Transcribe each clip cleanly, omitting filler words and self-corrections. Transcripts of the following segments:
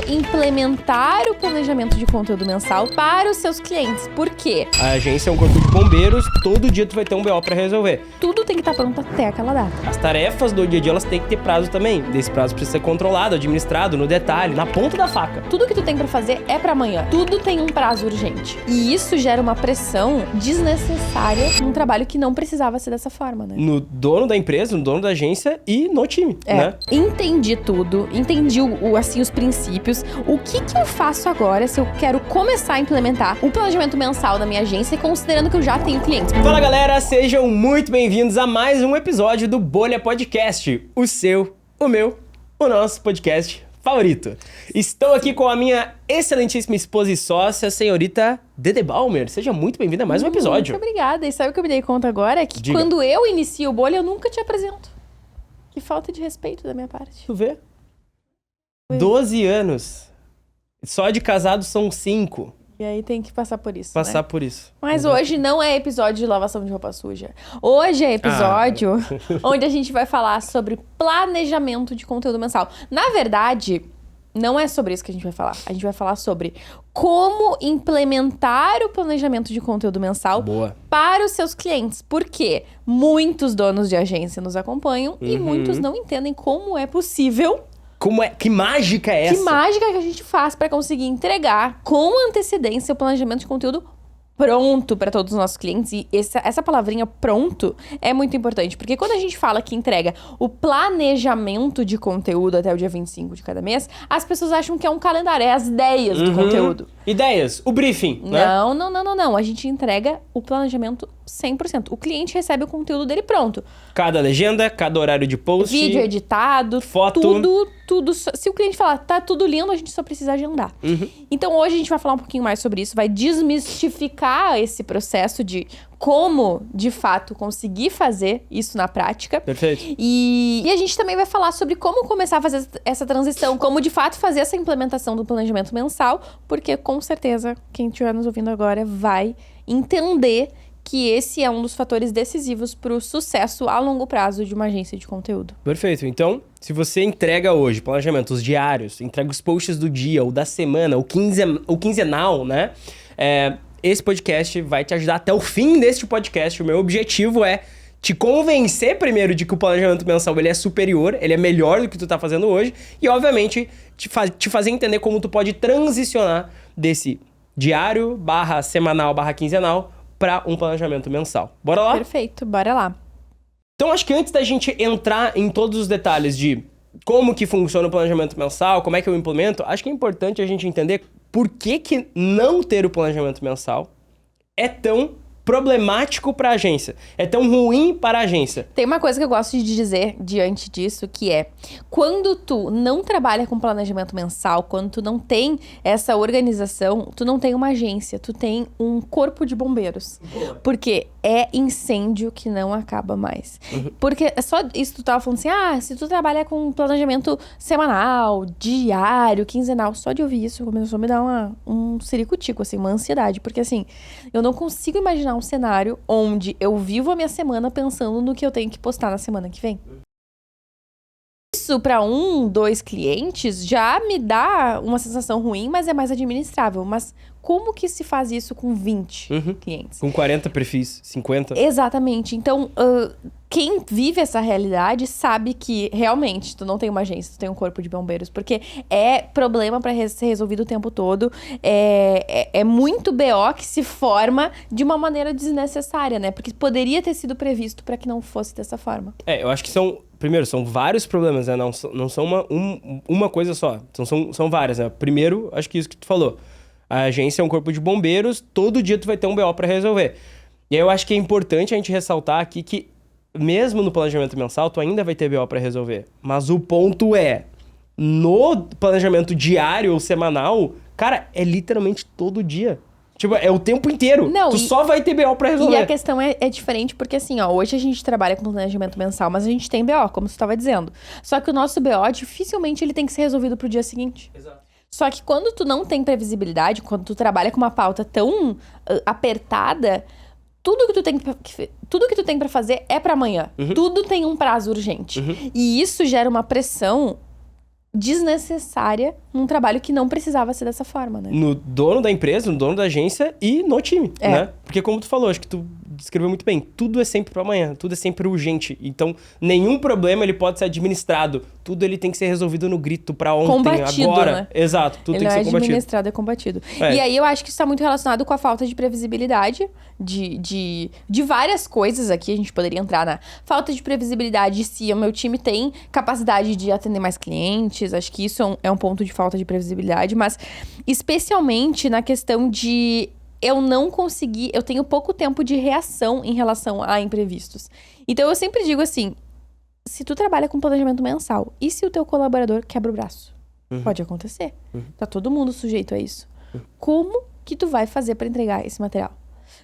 implementar o planejamento de conteúdo mensal para os seus clientes. Por quê? A agência é um corpo de bombeiros, todo dia tu vai ter um BO pra resolver. Tudo tem que estar pronto até aquela data. As tarefas do dia a dia, elas têm que ter prazo também. Desse prazo precisa ser controlado, administrado, no detalhe, na ponta da faca. Tudo que tu tem pra fazer é pra amanhã. Tudo tem um prazo urgente. E isso gera uma pressão desnecessária num trabalho que não precisava ser dessa forma, né? No dono da empresa, no dono da agência e no time, né? Entendi tudo, entendi assim, os princípios. O que eu faço agora se eu quero começar a implementar o planejamento mensal da minha agência, considerando que eu já tenho clientes? Fala galera, sejam muito bem-vindos a mais um episódio do Bolha Podcast, o seu, o meu, o nosso podcast favorito. Estou aqui com a minha excelentíssima esposa e sócia, senhorita Dede Balmer. Seja muito bem-vinda a mais um episódio. Muito obrigada. E sabe o que eu me dei conta agora? É que quando eu inicio o Bolha, eu nunca te apresento. Que falta de respeito da minha parte. Tu vê? 12 anos. Só de casados são 5. E aí tem que passar por isso, Passar né? por isso. Mas hoje não é episódio de lavação de roupa suja. Hoje é episódio onde a gente vai falar sobre planejamento de conteúdo mensal. Na verdade, não é sobre isso que a gente vai falar. A gente vai falar sobre como implementar o planejamento de conteúdo mensal para os seus clientes. Porque muitos donos de agência nos acompanham e muitos não entendem como é possível. Que mágica é essa? Que mágica que a gente faz para conseguir entregar com antecedência o planejamento de conteúdo pronto para todos os nossos clientes. E essa palavrinha pronto é muito importante, porque quando a gente fala que entrega o planejamento de conteúdo até o dia 25 de cada mês, as pessoas acham que é um calendário, é as ideias do conteúdo. Ideias, o briefing, né? Não. A gente entrega o planejamento 100%. O cliente recebe o conteúdo dele pronto. Cada legenda, cada horário de post. Vídeo editado, foto. Tudo. Se o cliente falar, tá tudo lindo, a gente só precisa agendar. Então hoje a gente vai falar um pouquinho mais sobre isso, vai desmistificar esse processo de como, de fato, conseguir fazer isso na prática. Perfeito. E a gente também vai falar sobre como começar a fazer essa transição, como, de fato, fazer essa implementação do planejamento mensal, porque, com certeza, quem estiver nos ouvindo agora vai entender que esse é um dos fatores decisivos para o sucesso a longo prazo de uma agência de conteúdo. Perfeito. Então, se você entrega hoje planejamentos diários, entrega os posts do dia, ou da semana, ou quinzenal, né? Esse podcast vai te ajudar até o fim deste podcast. O meu objetivo é te convencer primeiro de que o planejamento mensal ele é superior, ele é melhor do que tu tá fazendo hoje. E, obviamente, te fazer entender como tu pode transicionar desse diário, /semanal, /quinzenal, para um planejamento mensal. Bora lá? Perfeito, bora lá. Então, acho que antes da gente entrar em todos os detalhes de como que funciona o planejamento mensal, como é que eu implemento, acho que é importante a gente entender por que não ter o planejamento mensal é tão problemático para a agência, é tão ruim para a agência. Tem uma coisa que eu gosto de dizer diante disso, que é quando tu não trabalha com planejamento mensal, quando tu não tem essa organização, tu não tem uma agência, tu tem um corpo de bombeiros. Porque é incêndio que não acaba mais. Porque é só isso que tu tava falando assim, se tu trabalha com planejamento semanal, diário, quinzenal, só de ouvir isso começou a me dar um ciricutico, assim, uma ansiedade. Porque assim, eu não consigo imaginar um cenário onde eu vivo a minha semana pensando no que eu tenho que postar na semana que vem. Isso para 1, 2 clientes já me dá uma sensação ruim, mas é mais administrável. Mas como que se faz isso com 20 clientes? Com 40 perfis, 50? Exatamente. Então, quem vive essa realidade sabe que realmente tu não tem uma agência, tu tem um corpo de bombeiros. Porque é problema para ser resolvido o tempo todo. É muito BO que se forma de uma maneira desnecessária, né? Porque poderia ter sido previsto para que não fosse dessa forma. Eu acho que são vários problemas, né? Não são uma coisa só. São várias, né? Primeiro, acho que isso que tu falou. A agência é um corpo de bombeiros, todo dia tu vai ter um BO para resolver. E aí eu acho que é importante a gente ressaltar aqui que, mesmo no planejamento mensal, tu ainda vai ter BO para resolver. Mas o ponto é, no planejamento diário ou semanal, cara, é literalmente todo dia. Tipo, é o tempo inteiro. Só vai ter BO pra resolver. E a questão é diferente porque, assim, hoje a gente trabalha com planejamento mensal, mas a gente tem BO, como você estava dizendo. Só que o nosso BO, dificilmente ele tem que ser resolvido pro dia seguinte. Exato. Só que quando tu não tem previsibilidade, quando tu trabalha com uma pauta tão apertada, tudo que tu tem pra fazer é pra amanhã. Tudo tem um prazo urgente. E isso gera uma pressão desnecessária num trabalho que não precisava ser dessa forma, né? No dono da empresa, no dono da agência e no time, né? Porque como tu falou, acho que tu descreveu muito bem, tudo é sempre para amanhã, tudo é sempre urgente. Então, nenhum problema ele pode ser administrado. Tudo ele tem que ser resolvido no grito para ontem, combatido, agora. Né? Exato, tudo ele tem que ser combatido. Administrado, é combatido. E aí eu acho que isso tá muito relacionado com a falta de previsibilidade de várias coisas aqui. A gente poderia entrar na falta de previsibilidade se o meu time tem capacidade de atender mais clientes. Acho que isso é um ponto de falta de previsibilidade, mas especialmente na questão de eu não consegui, eu tenho pouco tempo de reação em relação a imprevistos. Então eu sempre digo assim, se tu trabalha com planejamento mensal, e se o teu colaborador quebra o braço? Pode acontecer. Tá todo mundo sujeito a isso. Como que tu vai fazer para entregar esse material?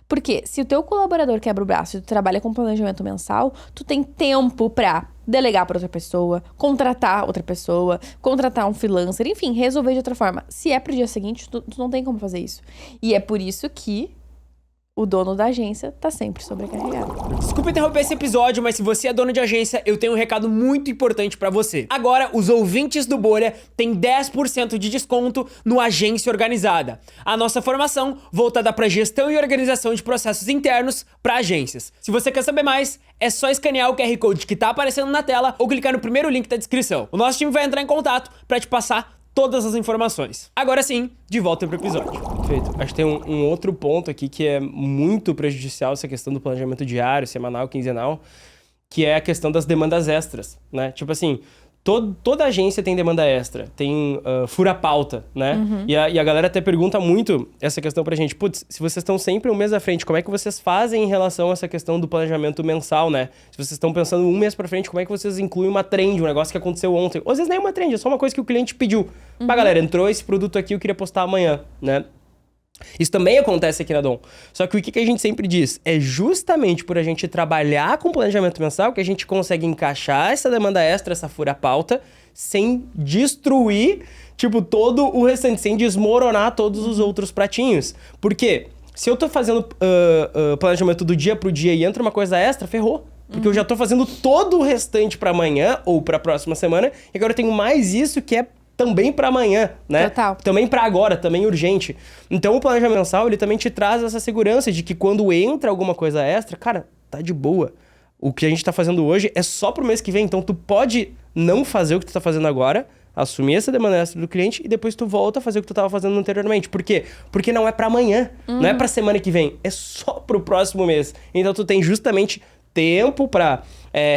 Porque se o teu colaborador quebra o braço e tu trabalha com planejamento mensal, tu tem tempo pra delegar para outra pessoa, contratar outra pessoa, contratar um freelancer, enfim, resolver de outra forma. Se é pro dia seguinte, tu não tem como fazer isso. E é por isso que o dono da agência tá sempre sobrecarregado. Desculpa interromper esse episódio, mas se você é dono de agência, eu tenho um recado muito importante pra você. Agora, os ouvintes do Bolha têm 10% de desconto no Agência Organizada. A nossa formação voltada pra gestão e organização de processos internos pra agências. Se você quer saber mais, é só escanear o QR Code que tá aparecendo na tela ou clicar no primeiro link da descrição. O nosso time vai entrar em contato pra te passar todas as informações. Agora sim, de volta pro episódio. Perfeito. Acho que tem um outro ponto aqui que é muito prejudicial, essa questão do planejamento diário, semanal, quinzenal, que é a questão das demandas extras, né? Tipo assim, toda agência tem demanda extra, tem fura-pauta, né? E a galera até pergunta muito essa questão pra gente. Putz, se vocês estão sempre um mês à frente, como é que vocês fazem em relação a essa questão do planejamento mensal, né? Se vocês estão pensando um mês pra frente, como é que vocês incluem uma trend, um negócio que aconteceu ontem? Ou às vezes nem uma trend, é só uma coisa que o cliente pediu. Pá, galera, entrou esse produto aqui, eu queria postar amanhã, né? Isso também acontece aqui na Dom. Só que o que a gente sempre diz? É justamente por a gente trabalhar com planejamento mensal que a gente consegue encaixar essa demanda extra, essa fura-pauta, sem destruir, tipo, todo o restante, sem desmoronar todos os outros pratinhos. Por quê? Se eu tô fazendo planejamento do dia pro dia e entra uma coisa extra, ferrou. Porque eu já tô fazendo todo o restante pra amanhã ou pra próxima semana, e agora eu tenho mais isso que é também para amanhã, né? Total. Também para agora, também urgente. Então o planejamento mensal, ele também te traz essa segurança de que quando entra alguma coisa extra, cara, tá de boa. O que a gente tá fazendo hoje é só pro mês que vem, então tu pode não fazer o que tu tá fazendo agora, assumir essa demanda extra do cliente e depois tu volta a fazer o que tu tava fazendo anteriormente. Por quê? Porque não é para amanhã, não é pra semana que vem, é só pro próximo mês. Então tu tem justamente tempo para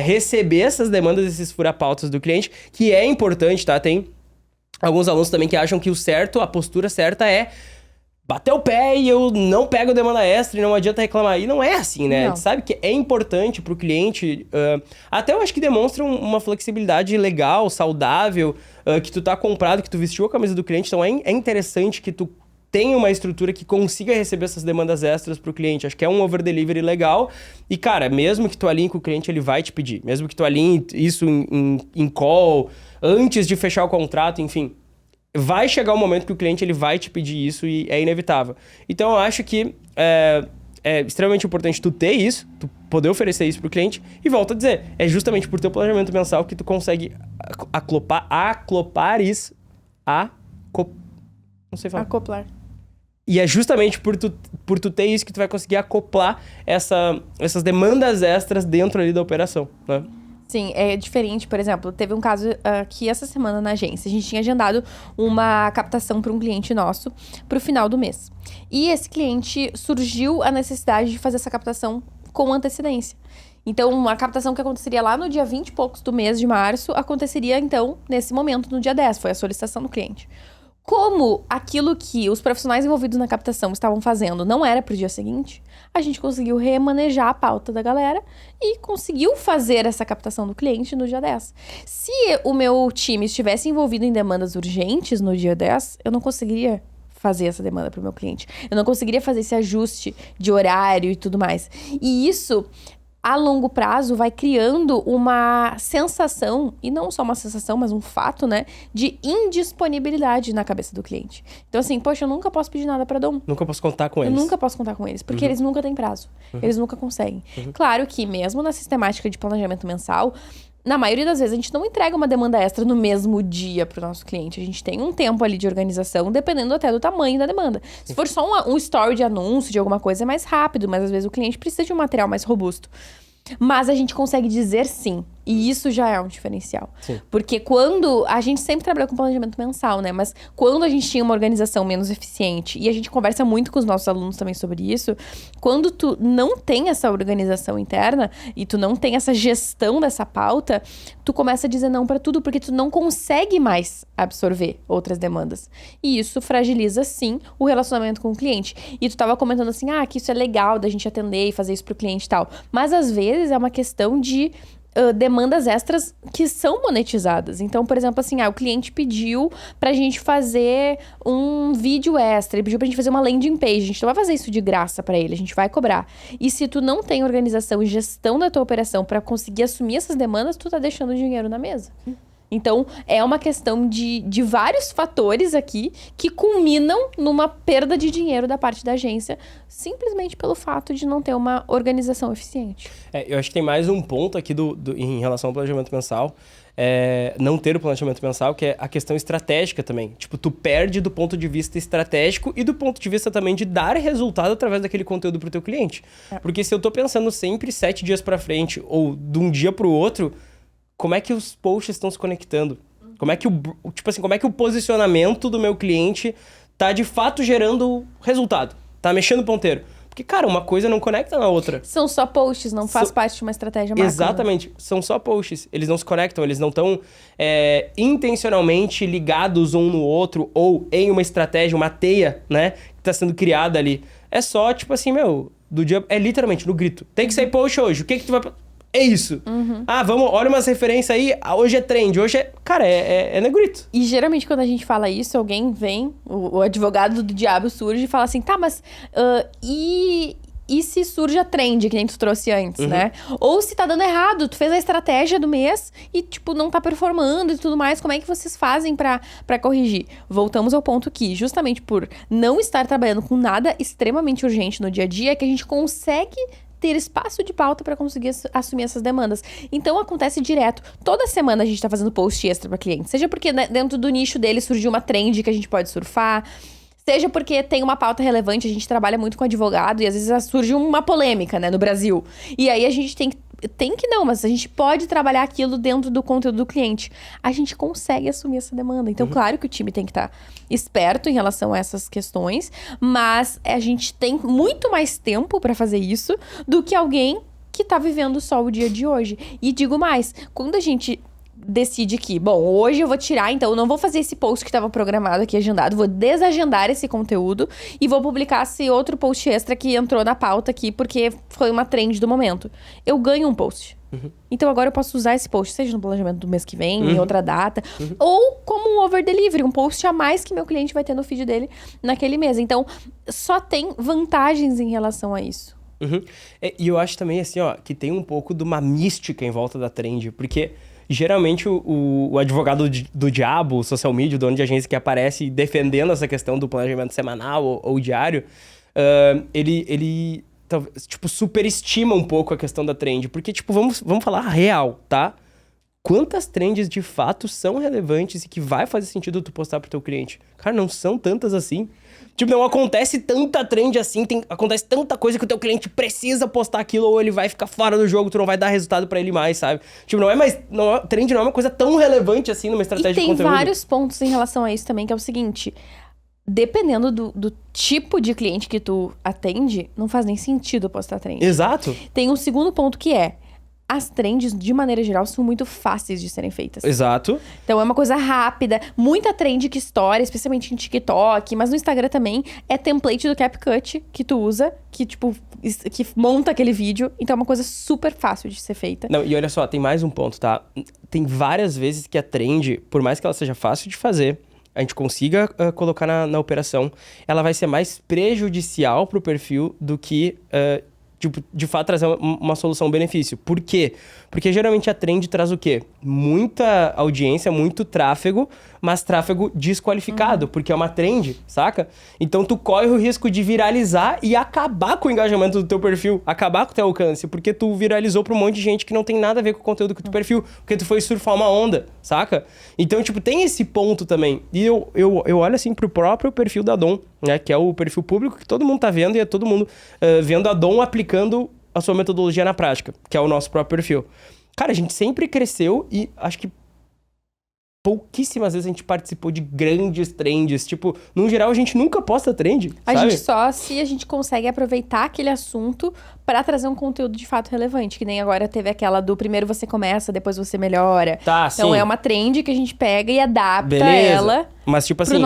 receber essas demandas, esses fura-pautas do cliente, que é importante, tá? Tem alguns alunos também que acham que o certo, a postura certa é bater o pé e eu não pego demanda extra e não adianta reclamar. E não é assim, né? Não. A gente sabe que é importante pro cliente, até eu acho que demonstra uma flexibilidade legal, saudável, que tu tá comprado, que tu vestiu a camisa do cliente, então é interessante que tu tenha uma estrutura que consiga receber essas demandas extras pro cliente. Acho que é um over-delivery legal. E, cara, mesmo que tu alinhe com o cliente, ele vai te pedir. Mesmo que tu alinhe isso em call, antes de fechar o contrato, enfim. Vai chegar um momento que o cliente ele vai te pedir isso e é inevitável. Então, eu acho que é extremamente importante tu ter isso, tu poder oferecer isso pro cliente. E volto a dizer, é justamente por teu planejamento mensal que tu consegue acoplar isso. Não sei falar. Acoplar. E é justamente por tu ter isso que tu vai conseguir acoplar essas demandas extras dentro ali da operação, né? Sim, é diferente. Por exemplo, teve um caso aqui essa semana na agência. A gente tinha agendado uma captação para um cliente nosso para o final do mês. E esse cliente surgiu a necessidade de fazer essa captação com antecedência. Então, uma captação que aconteceria lá no dia 20 e poucos do mês de março, aconteceria, então, nesse momento, no dia 10. Foi a solicitação do cliente. Como aquilo que os profissionais envolvidos na captação estavam fazendo não era pro dia seguinte, a gente conseguiu remanejar a pauta da galera e conseguiu fazer essa captação do cliente no dia 10. Se o meu time estivesse envolvido em demandas urgentes no dia 10, eu não conseguiria fazer essa demanda pro meu cliente. Eu não conseguiria fazer esse ajuste de horário e tudo mais. E isso, a longo prazo, vai criando uma sensação, e não só uma sensação, mas um fato, né, de indisponibilidade na cabeça do cliente. Então, assim, poxa, eu nunca posso pedir nada pra Dom. Nunca posso contar com Eu eles. nunca posso contar com eles, porque eles nunca têm prazo. Eles nunca conseguem. Claro que mesmo na sistemática de planejamento mensal, na maioria das vezes, a gente não entrega uma demanda extra no mesmo dia pro nosso cliente. A gente tem um tempo ali de organização, dependendo até do tamanho da demanda. Se for só um story de anúncio de alguma coisa, é mais rápido, mas às vezes o cliente precisa de um material mais robusto. Mas a gente consegue dizer sim. E isso já é um diferencial. Sim. Porque quando... A gente sempre trabalhou com planejamento mensal, né? Mas quando a gente tinha uma organização menos eficiente, e a gente conversa muito com os nossos alunos também sobre isso, quando tu não tem essa organização interna e tu não tem essa gestão dessa pauta, tu começa a dizer não pra tudo, porque tu não consegue mais absorver outras demandas. E isso fragiliza, sim, o relacionamento com o cliente. E tu tava comentando assim, que isso é legal da gente atender e fazer isso pro cliente e tal. Mas às vezes é uma questão de demandas extras que são monetizadas. Então, por exemplo, assim, o cliente pediu pra gente fazer um vídeo extra, ele pediu pra gente fazer uma landing page. A gente não vai fazer isso de graça pra ele, a gente vai cobrar. E se tu não tem organização e gestão da tua operação pra conseguir assumir essas demandas, tu tá deixando o dinheiro na mesa. Então, é uma questão de vários fatores aqui que culminam numa perda de dinheiro da parte da agência, simplesmente pelo fato de não ter uma organização eficiente. Eu acho que tem mais um ponto aqui em relação ao planejamento mensal. Não ter o planejamento mensal, que é a questão estratégica também. Tipo, tu perde do ponto de vista estratégico e do ponto de vista também de dar resultado através daquele conteúdo pro teu cliente. Porque se eu tô pensando sempre 7 dias pra frente ou de um dia pro outro, como é que os posts estão se conectando? Como é que como é que o posicionamento do meu cliente tá de fato gerando resultado? Tá mexendo o ponteiro? Porque, cara, uma coisa não conecta na outra. São só posts, não faz parte de uma estratégia macro. Exatamente. São só posts. Eles não se conectam, eles não estão intencionalmente ligados um no outro ou em uma estratégia, uma teia, né? Que tá sendo criada ali. É só, tipo assim, do dia... É literalmente no grito. Tem que sair post hoje. O que tu vai... É isso. Vamos, olha umas referências aí. Hoje é trend, hoje é... Cara, é negrito. E geralmente quando a gente fala isso, alguém vem, o advogado do diabo surge e fala assim, tá, mas... E se surge a trend, que nem tu trouxe antes, né? Ou se tá dando errado, tu fez a estratégia do mês e, tipo, não tá performando e tudo mais, como é que vocês fazem pra corrigir? Voltamos ao ponto que, justamente por não estar trabalhando com nada extremamente urgente no dia a dia, é que a gente consegue ter espaço de pauta para conseguir assumir essas demandas. Então, acontece direto. Toda semana a gente tá fazendo post extra para cliente. Seja porque, né, dentro do nicho dele surgiu uma trend que a gente pode surfar, seja porque tem uma pauta relevante, a gente trabalha muito com advogado e às vezes surge uma polêmica, né, no Brasil. E aí a gente tem que não, mas a gente pode trabalhar aquilo dentro do conteúdo do cliente. A gente consegue assumir essa demanda. Então, claro que o time tem que estar esperto em relação a essas questões, mas a gente tem muito mais tempo para fazer isso do que alguém que tá vivendo só o dia de hoje. E digo mais, quando a gente decide que, bom, hoje eu vou tirar, então eu não vou fazer esse post que estava programado aqui, agendado, vou desagendar esse conteúdo e vou publicar esse outro post extra que entrou na pauta aqui porque foi uma trend do momento. Eu ganho um post. Então agora eu posso usar esse post, seja no planejamento do mês que vem, em outra data, ou como um over delivery, um post a mais que meu cliente vai ter no feed dele naquele mês. Então, só tem vantagens em relação a isso. E eu acho também, assim, que tem um pouco de uma mística em volta da trend, porque geralmente o advogado do diabo, o social media, o dono de agência que aparece defendendo essa questão do planejamento semanal ou diário, ele tipo, superestima um pouco a questão da trend. Porque, tipo, vamos falar a real, tá? Quantas trends de fato são relevantes e que vai fazer sentido tu postar pro teu cliente? Cara, não são tantas assim. Tipo, não acontece tanta trend assim, acontece tanta coisa que o teu cliente precisa postar aquilo ou ele vai ficar fora do jogo, tu não vai dar resultado pra ele mais, sabe? Tipo, trend não é uma coisa tão relevante assim numa estratégia de conteúdo. E tem vários pontos em relação a isso também, que é o seguinte: dependendo do tipo de cliente que tu atende, não faz nem sentido postar trend. Exato. Tem um segundo ponto que é: as trends, de maneira geral, são muito fáceis de serem feitas. Exato. Então, é uma coisa rápida. Muita trend que estoura, especialmente em TikTok, mas no Instagram também, é template do CapCut que tu usa, que, tipo, que monta aquele vídeo. Então, é uma coisa super fácil de ser feita. Não, e olha só, tem mais um ponto, tá? Tem várias vezes que a trend, por mais que ela seja fácil de fazer, a gente consiga colocar na operação, ela vai ser mais prejudicial pro perfil do que tipo, de fato trazer uma solução benefício. Por quê? Porque geralmente a trend traz o quê? Muita audiência, muito tráfego, mas tráfego desqualificado, porque é uma trend, saca? Então tu corre o risco de viralizar e acabar com o engajamento do teu perfil, acabar com o teu alcance, porque tu viralizou pra um monte de gente que não tem nada a ver com o conteúdo do teu perfil, porque tu foi surfar uma onda, saca? Então, tipo, tem esse ponto também. E eu olho assim pro próprio perfil da Dom, né? Que é o perfil público que todo mundo tá vendo e é todo mundo vendo a Dom aplicando a sua metodologia na prática, que é o nosso próprio perfil. Cara, a gente sempre cresceu e acho que pouquíssimas vezes a gente participou de grandes trends. Tipo, no geral, a gente nunca posta trend, A sabe? gente só se a gente consegue aproveitar aquele assunto pra trazer um conteúdo de fato relevante. Que nem agora teve aquela do primeiro você começa, depois você melhora. Tá, Então sim. é uma trend que a gente pega e adapta Beleza. ela Mas, tipo pro assim,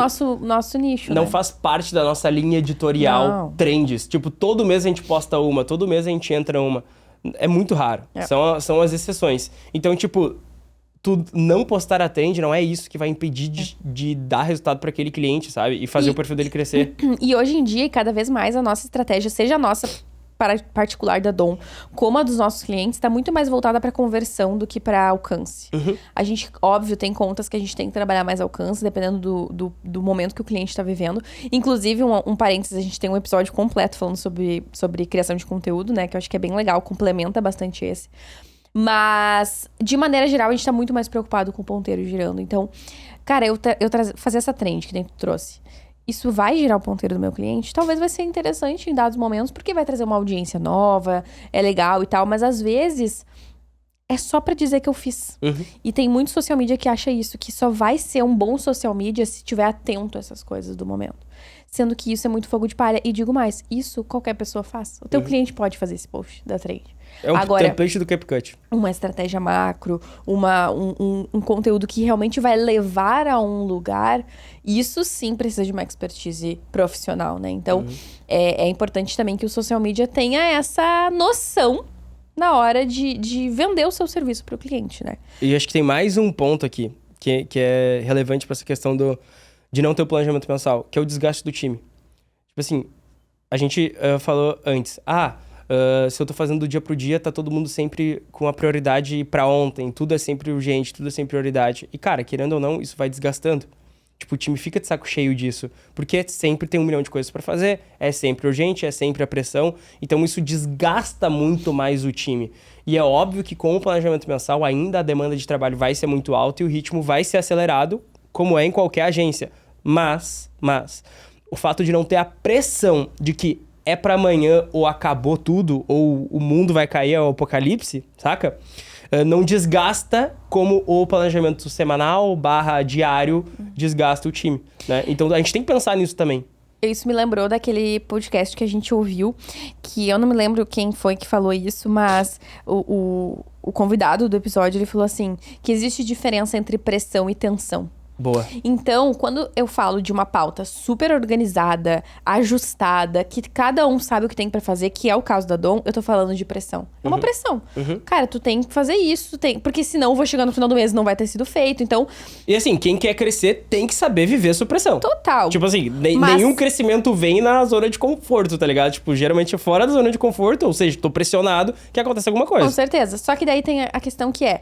nosso nicho, não né? faz parte da nossa linha editorial Não. trends. Tipo, todo mês a gente posta uma, todo mês a gente entra uma. É muito raro. É. São as exceções. Então, tipo, tu não postar a trend não é isso que vai impedir de dar resultado para aquele cliente, sabe? E fazer o perfil dele crescer. E hoje em dia, cada vez mais, a nossa estratégia, seja a nossa particular da Dom, como a dos nossos clientes, está muito mais voltada para conversão do que para alcance. A gente, óbvio, tem contas que a gente tem que trabalhar mais alcance, dependendo do momento que o cliente está vivendo. Inclusive, um parênteses, a gente tem um episódio completo falando sobre criação de conteúdo, né? Que eu acho que é bem legal, complementa bastante esse. Mas, de maneira geral, a gente tá muito mais preocupado com o ponteiro girando. Então, cara, fazer essa trend que nem tu trouxe, isso vai girar o ponteiro do meu cliente? Talvez vai ser interessante em dados momentos, porque vai trazer uma audiência nova, é legal e tal. Mas, às vezes, é só pra dizer que eu fiz. E tem muito social media que acha isso, que só vai ser um bom social media se estiver atento a essas coisas do momento. Sendo que isso é muito fogo de palha. E digo mais, isso qualquer pessoa faz. O teu cliente pode fazer esse post da trend. É um Agora, template do CapCut. uma estratégia macro, um conteúdo que realmente vai levar a um lugar, isso sim precisa de uma expertise profissional, né? Então, é importante também que o social media tenha essa noção na hora de vender o seu serviço para o cliente, né? E acho que tem mais um ponto aqui que é relevante para essa questão de não ter o planejamento mensal, que é o desgaste do time. Tipo assim, a gente falou antes, se eu tô fazendo do dia pro dia, tá todo mundo sempre com a prioridade pra ontem, tudo é sempre urgente, tudo é sempre prioridade. E cara, querendo ou não, isso vai desgastando. Tipo, o time fica de saco cheio disso, porque sempre tem 1 milhão de coisas pra fazer, é sempre urgente, é sempre a pressão, então isso desgasta muito mais o time. E é óbvio que com o planejamento mensal, ainda a demanda de trabalho vai ser muito alta e o ritmo vai ser acelerado, como é em qualquer agência. Mas, o fato de não ter a pressão de que é pra amanhã ou acabou tudo, ou o mundo vai cair ao apocalipse, saca? Não desgasta como o planejamento semanal / diário desgasta o time, né? Então a gente tem que pensar nisso também. Isso me lembrou daquele podcast que a gente ouviu, que eu não me lembro quem foi que falou isso, mas o convidado do episódio, ele falou assim, que existe diferença entre pressão e tensão. Boa. Então, quando eu falo de uma pauta super organizada, ajustada, que cada um sabe o que tem pra fazer, que é o caso da Dom, eu tô falando de pressão. É uma pressão. Cara, tu tem que fazer isso, porque senão eu vou chegar no final do mês e não vai ter sido feito. Então, E assim, quem quer crescer tem que saber viver sob pressão. total. Tipo assim, Mas- nenhum crescimento vem na zona de conforto, tá ligado? Tipo, geralmente é fora da zona de conforto, ou seja, tô pressionado que acontece alguma Com coisa. certeza. Só que daí tem a questão que é,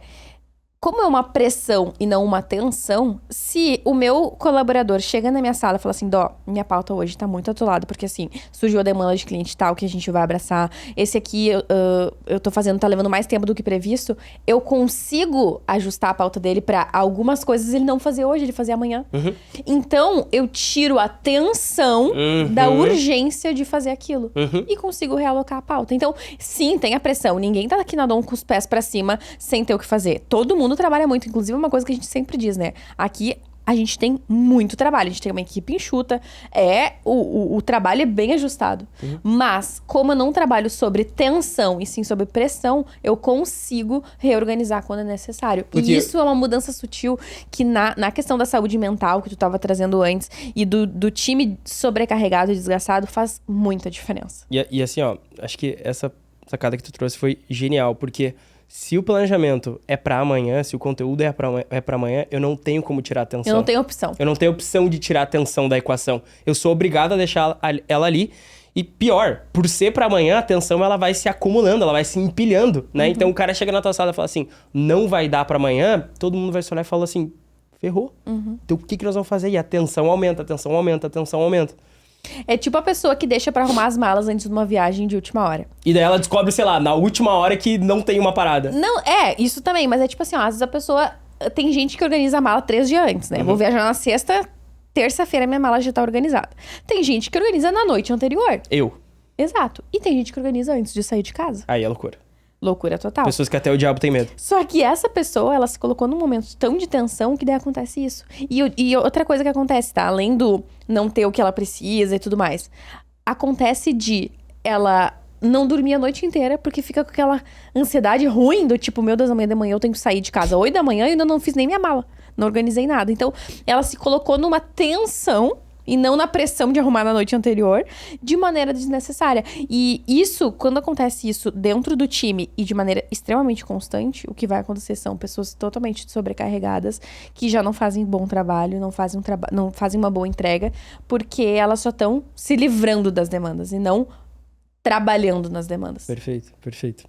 como é uma pressão e não uma tensão, se o meu colaborador chega na minha sala e fala assim, Dó, minha pauta hoje tá muito atolada, porque assim, surgiu a demanda de cliente tal que a gente vai abraçar, esse aqui eu tô fazendo, tá levando mais tempo do que previsto, eu consigo ajustar a pauta dele pra algumas coisas ele não fazer hoje, ele fazer amanhã. Então, eu tiro a tensão da urgência de fazer aquilo e consigo realocar a pauta. Então, sim, tem a pressão, ninguém tá aqui na Dom com os pés pra cima sem ter o que fazer. Todo mundo trabalha muito, inclusive uma coisa que a gente sempre diz, né? Aqui a gente tem muito trabalho, a gente tem uma equipe enxuta, o trabalho é bem ajustado. Mas, como eu não trabalho sobre tensão e sim sobre pressão, eu consigo reorganizar quando é necessário. Porque- E isso é uma mudança sutil que na questão da saúde mental que tu tava trazendo antes e do time sobrecarregado e desgastado faz muita diferença. E assim, ó, acho que essa sacada que tu trouxe foi genial, porque se o planejamento é pra amanhã, se o conteúdo é pra amanhã, eu não tenho como tirar a atenção. Eu não tenho opção. Eu não tenho opção de tirar a atenção da equação. Eu sou obrigado a deixar ela ali. E pior, por ser pra amanhã, a tensão ela vai se acumulando, ela vai se empilhando, né? Então o cara chega na tua sala e fala assim, não vai dar pra amanhã, todo mundo vai se olhar e fala assim, ferrou. Então o que nós vamos fazer? E a tensão aumenta, a tensão aumenta, a tensão aumenta. É tipo a pessoa que deixa pra arrumar as malas antes de uma viagem de última hora. E daí ela descobre, sei lá, na última hora que não tem uma parada. Não, isso também, mas é tipo assim, ó, às vezes a pessoa... Tem gente que organiza a mala 3 dias antes, né? Vou viajar na sexta, terça-feira minha mala já tá organizada. Tem gente que organiza na noite anterior. Eu. Exato. E tem gente que organiza antes de sair de casa. Aí é loucura. Loucura total. Pessoas que até o diabo tem medo. Só que essa pessoa, ela se colocou num momento tão de tensão que daí acontece isso. E outra coisa que acontece, tá? Além do não ter o que ela precisa e tudo mais. Acontece de ela não dormir a noite inteira porque fica com aquela ansiedade ruim do tipo, meu Deus, amanhã de manhã eu tenho que sair de casa 8 da manhã e ainda não fiz nem minha mala. Não organizei nada. Então, ela se colocou numa tensão e não na pressão de arrumar na noite anterior, de maneira desnecessária. E isso, quando acontece isso dentro do time e de maneira extremamente constante, o que vai acontecer são pessoas totalmente sobrecarregadas, que já não fazem bom trabalho, não fazem uma boa entrega, porque elas só estão se livrando das demandas e não trabalhando nas demandas. Perfeito, perfeito.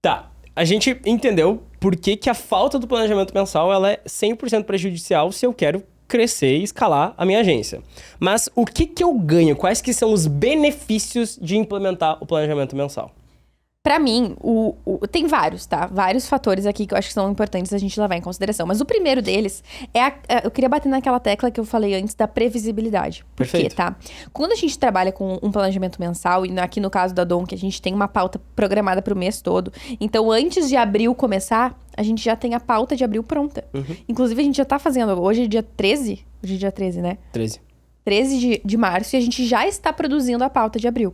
Tá, a gente entendeu por que a falta do planejamento mensal ela é 100% prejudicial se eu quero crescer e escalar a minha agência. Mas o que eu ganho? Quais que são os benefícios de implementar o planejamento mensal? Pra mim, tem vários, tá? Vários fatores aqui que eu acho que são importantes a gente levar em consideração. Mas o primeiro deles eu queria bater naquela tecla que eu falei antes da previsibilidade. Por quê, tá? Quando a gente trabalha com um planejamento mensal, e aqui no caso da Dom, que a gente tem uma pauta programada pro mês todo. Então, antes de abril começar, a gente já tem a pauta de abril pronta. Inclusive, a gente já tá fazendo, hoje é dia 13? Hoje é dia 13, né? 13. 13 de março, e a gente já está produzindo a pauta de abril.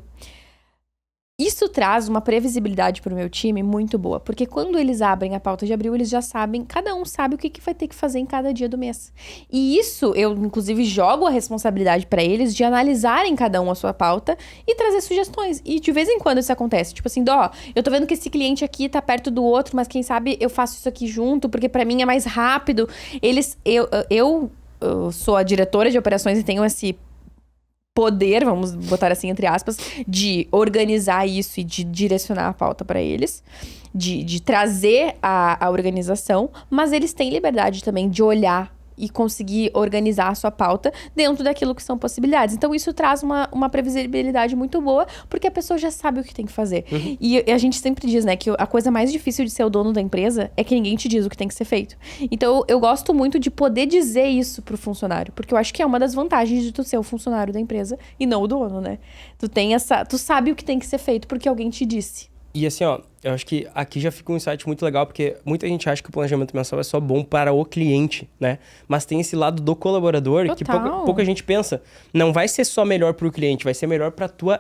Isso traz uma previsibilidade pro meu time muito boa, porque quando eles abrem a pauta de abril, eles já sabem, cada um sabe o que vai ter que fazer em cada dia do mês. E isso, eu inclusive jogo a responsabilidade pra eles de analisarem cada um a sua pauta e trazer sugestões. E de vez em quando isso acontece, tipo assim, eu tô vendo que esse cliente aqui tá perto do outro, mas quem sabe eu faço isso aqui junto, porque pra mim é mais rápido. Eu sou a diretora de operações e tenho esse poder, vamos botar assim entre aspas, de organizar isso e de direcionar a pauta para eles, de trazer a organização, mas eles têm liberdade também de olhar e conseguir organizar a sua pauta dentro daquilo que são possibilidades. Então, isso traz uma previsibilidade muito boa, porque a pessoa já sabe o que tem que fazer. E a gente sempre diz, né, que a coisa mais difícil de ser o dono da empresa é que ninguém te diz o que tem que ser feito. Então, eu gosto muito de poder dizer isso pro funcionário, porque eu acho que é uma das vantagens de tu ser o funcionário da empresa e não o dono, né? Tu sabe o que tem que ser feito porque alguém te disse. E assim, ó, eu acho que aqui já fica um insight muito legal, porque muita gente acha que o planejamento mensal é só bom para o cliente, né? Mas tem esse lado do colaborador que pouca gente pensa. Não vai ser só melhor para o cliente, vai ser melhor para tua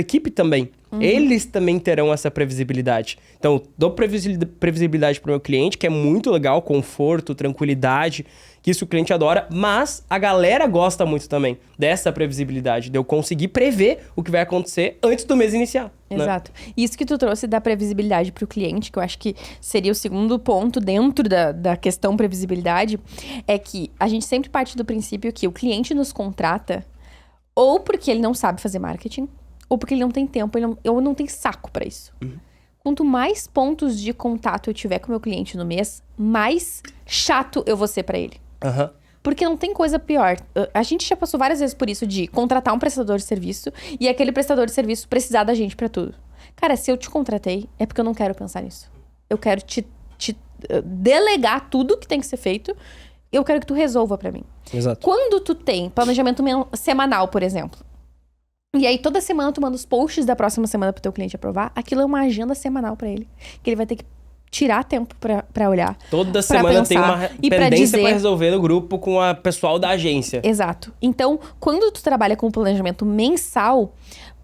equipe também. Eles também terão essa previsibilidade. Então, eu dou previsibilidade para o meu cliente, que é muito legal, conforto, tranquilidade, que isso o cliente adora, mas a galera gosta muito também dessa previsibilidade, de eu conseguir prever o que vai acontecer antes do mês iniciar. Exato. Né? Isso que tu trouxe da previsibilidade para o cliente, que eu acho que seria o segundo ponto dentro da questão previsibilidade, é que a gente sempre parte do princípio que o cliente nos contrata ou porque ele não sabe fazer marketing, ou porque ele não tem tempo, ou não tem saco para isso. Quanto mais pontos de contato eu tiver com o meu cliente no mês, mais chato eu vou ser para ele. Porque não tem coisa pior. A gente já passou várias vezes por isso de contratar um prestador de serviço e aquele prestador de serviço precisar da gente pra tudo. Cara, se eu te contratei, é porque eu não quero pensar nisso. Eu quero te delegar tudo que tem que ser feito. Eu quero que tu resolva pra mim. Exato. Quando tu tem planejamento semanal, por exemplo, e aí toda semana tu manda os posts da próxima semana pro teu cliente aprovar, aquilo é uma agenda semanal pra ele. Que ele vai ter que tirar tempo pra olhar. Toda semana tem uma pendência pra resolver no grupo com a pessoal da agência. Exato. Então, quando tu trabalha com o planejamento mensal,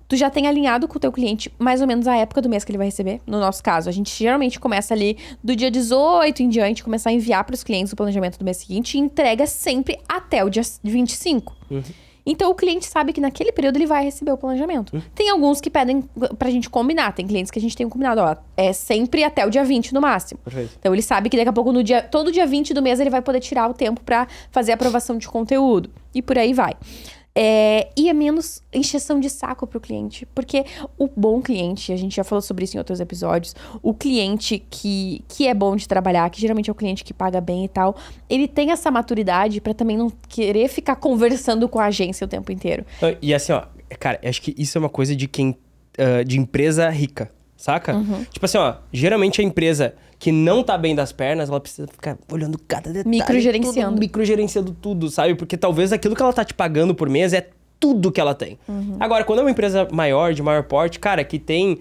tu já tem alinhado com o teu cliente mais ou menos a época do mês que ele vai receber. No nosso caso, a gente geralmente começa ali do dia 18 em diante, começar a enviar pros clientes o planejamento do mês seguinte e entrega sempre até o dia 25. Então, o cliente sabe que naquele período ele vai receber o planejamento. Tem alguns que pedem pra gente combinar. Tem clientes que a gente tem combinado, é sempre até o dia 20 no máximo. Perfeito. Então, ele sabe que daqui a pouco, todo dia 20 do mês, ele vai poder tirar o tempo pra fazer a aprovação de conteúdo. E por aí vai. E é menos encheção de saco pro cliente. Porque o bom cliente, a gente já falou sobre isso em outros episódios, o cliente que é bom de trabalhar, que geralmente é o cliente que paga bem e tal, ele tem essa maturidade pra também não querer ficar conversando com a agência o tempo inteiro. E assim, ó, cara, acho que isso é uma coisa de quem... de empresa rica, saca? Tipo assim, ó, geralmente a empresa que não tá bem das pernas, ela precisa ficar olhando cada detalhe. Microgerenciando. Microgerenciando tudo, sabe? Porque talvez aquilo que ela tá te pagando por mês é tudo que ela tem. Agora, quando é uma empresa maior, de maior porte, cara, que tem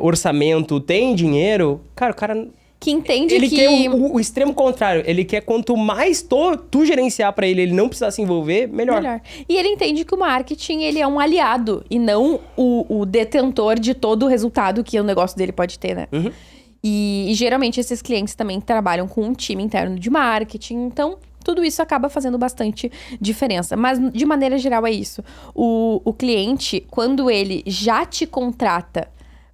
orçamento, tem dinheiro, cara, o cara... Que entende ele que... quer o extremo contrário. Ele quer quanto mais tu gerenciar pra ele não precisar se envolver, melhor. E ele entende que o marketing, ele é um aliado e não o detentor de todo o resultado que o negócio dele pode ter, né? E geralmente esses clientes também trabalham com um time interno de marketing, então tudo isso acaba fazendo bastante diferença. Mas de maneira geral é isso. O cliente, quando ele já te contrata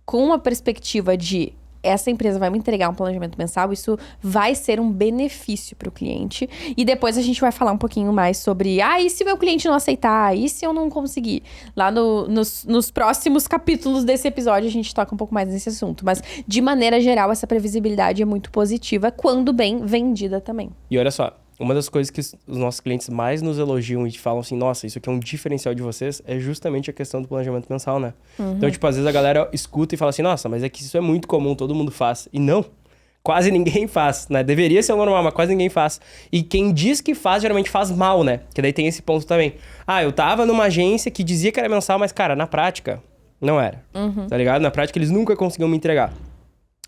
com uma perspectiva de essa empresa vai me entregar um planejamento mensal, isso vai ser um benefício para o cliente. E depois a gente vai falar um pouquinho mais sobre, e se o meu cliente não aceitar? E se eu não conseguir? Lá nos próximos capítulos desse episódio a gente toca um pouco mais nesse assunto. Mas, de maneira geral, essa previsibilidade é muito positiva, quando bem vendida também. E olha só, uma das coisas que os nossos clientes mais nos elogiam e falam assim, nossa, isso aqui é um diferencial de vocês, é justamente a questão do planejamento mensal, né? Então, tipo, às vezes a galera escuta e fala assim, nossa, mas é que isso é muito comum, todo mundo faz. E não, quase ninguém faz, né? Deveria ser o normal, mas quase ninguém faz. E quem diz que faz, geralmente faz mal, né? Que daí tem esse ponto também. Eu tava numa agência que dizia que era mensal, mas, cara, na prática, não era. Tá ligado? Na prática, eles nunca conseguiam me entregar.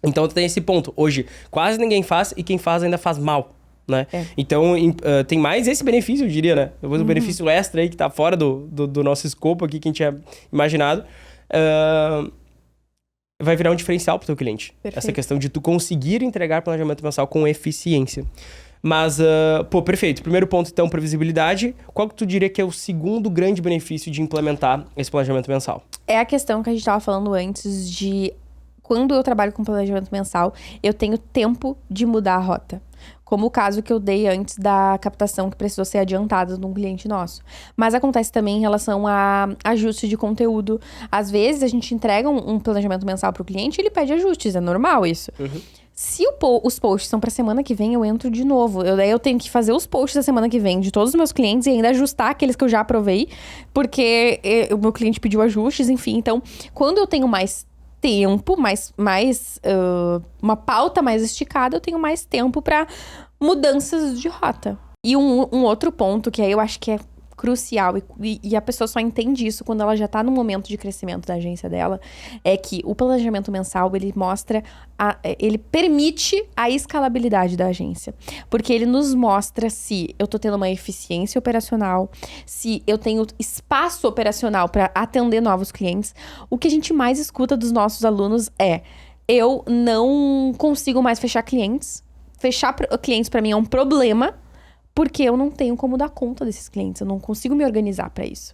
Então, tem esse ponto. Hoje, quase ninguém faz e quem faz ainda faz mal. Né? Então, tem mais esse benefício, eu diria, né? Depois o benefício extra aí, que tá fora do nosso escopo aqui, que a gente tinha imaginado, vai virar um diferencial pro teu cliente. Perfeito. Essa questão de tu conseguir entregar planejamento mensal com eficiência. Mas, perfeito. Primeiro ponto, então, previsibilidade. Qual que tu diria que é o segundo grande benefício de implementar esse planejamento mensal? É a questão que a gente tava falando antes de... Quando eu trabalho com planejamento mensal, eu tenho tempo de mudar a rota. Como o caso que eu dei antes da captação que precisou ser adiantada de um cliente nosso. Mas acontece também em relação a ajuste de conteúdo. Às vezes, a gente entrega um planejamento mensal para o cliente e ele pede ajustes. É normal isso. Se os posts são para semana que vem, eu entro de novo. Daí eu tenho que fazer os posts da semana que vem de todos os meus clientes e ainda ajustar aqueles que eu já aprovei. Porque o meu cliente pediu ajustes, enfim. Então, quando eu tenho mais tempo, uma pauta mais esticada, eu tenho mais tempo para mudanças de rota. E um outro ponto que aí eu acho que é crucial, e a pessoa só entende isso quando ela já tá no momento de crescimento da agência dela, é que o planejamento mensal, ele mostra, ele permite a escalabilidade da agência. Porque ele nos mostra se eu tô tendo uma eficiência operacional, se eu tenho espaço operacional para atender novos clientes. O que a gente mais escuta dos nossos alunos é: eu não consigo mais fechar clientes. Fechar clientes para mim é um problema, porque eu não tenho como dar conta desses clientes. Eu não consigo me organizar para isso.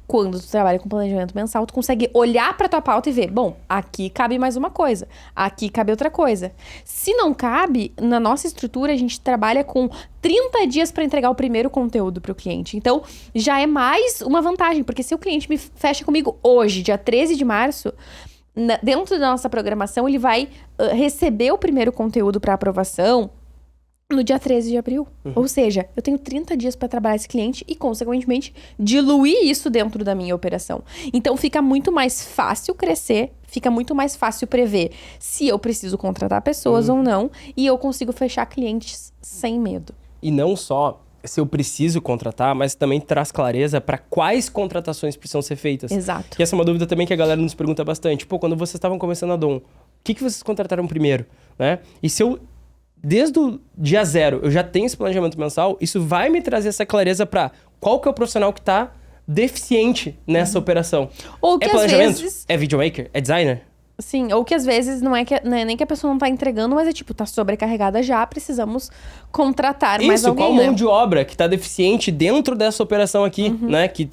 Quando tu trabalha com planejamento mensal, tu consegue olhar pra tua pauta e ver, bom, aqui cabe mais uma coisa, aqui cabe outra coisa. Se não cabe, na nossa estrutura, a gente trabalha com 30 dias para entregar o primeiro conteúdo pro cliente. Então, já é mais uma vantagem, porque se o cliente me fecha comigo hoje, dia 13 de março, dentro da nossa programação, ele vai receber o primeiro conteúdo para aprovação no dia 13 de abril. Ou seja, eu tenho 30 dias para trabalhar esse cliente e, consequentemente, diluir isso dentro da minha operação. Então, fica muito mais fácil crescer, fica muito mais fácil prever se eu preciso contratar pessoas ou não, e eu consigo fechar clientes sem medo. E não só se eu preciso contratar, mas também traz clareza para quais contratações precisam ser feitas. Exato. E essa é uma dúvida também que a galera nos pergunta bastante. Quando vocês estavam começando a Dom, o que vocês contrataram primeiro? Né? E se eu... Desde o dia zero, eu já tenho esse planejamento mensal, isso vai me trazer essa clareza para qual que é o profissional que está deficiente nessa operação. Ou que é planejamento? É videomaker? É designer? Sim, ou que às vezes não é nem que a pessoa não tá entregando, mas é tipo, tá sobrecarregada já, precisamos contratar mais alguém, qual mão de obra que tá deficiente dentro dessa operação aqui, né? Que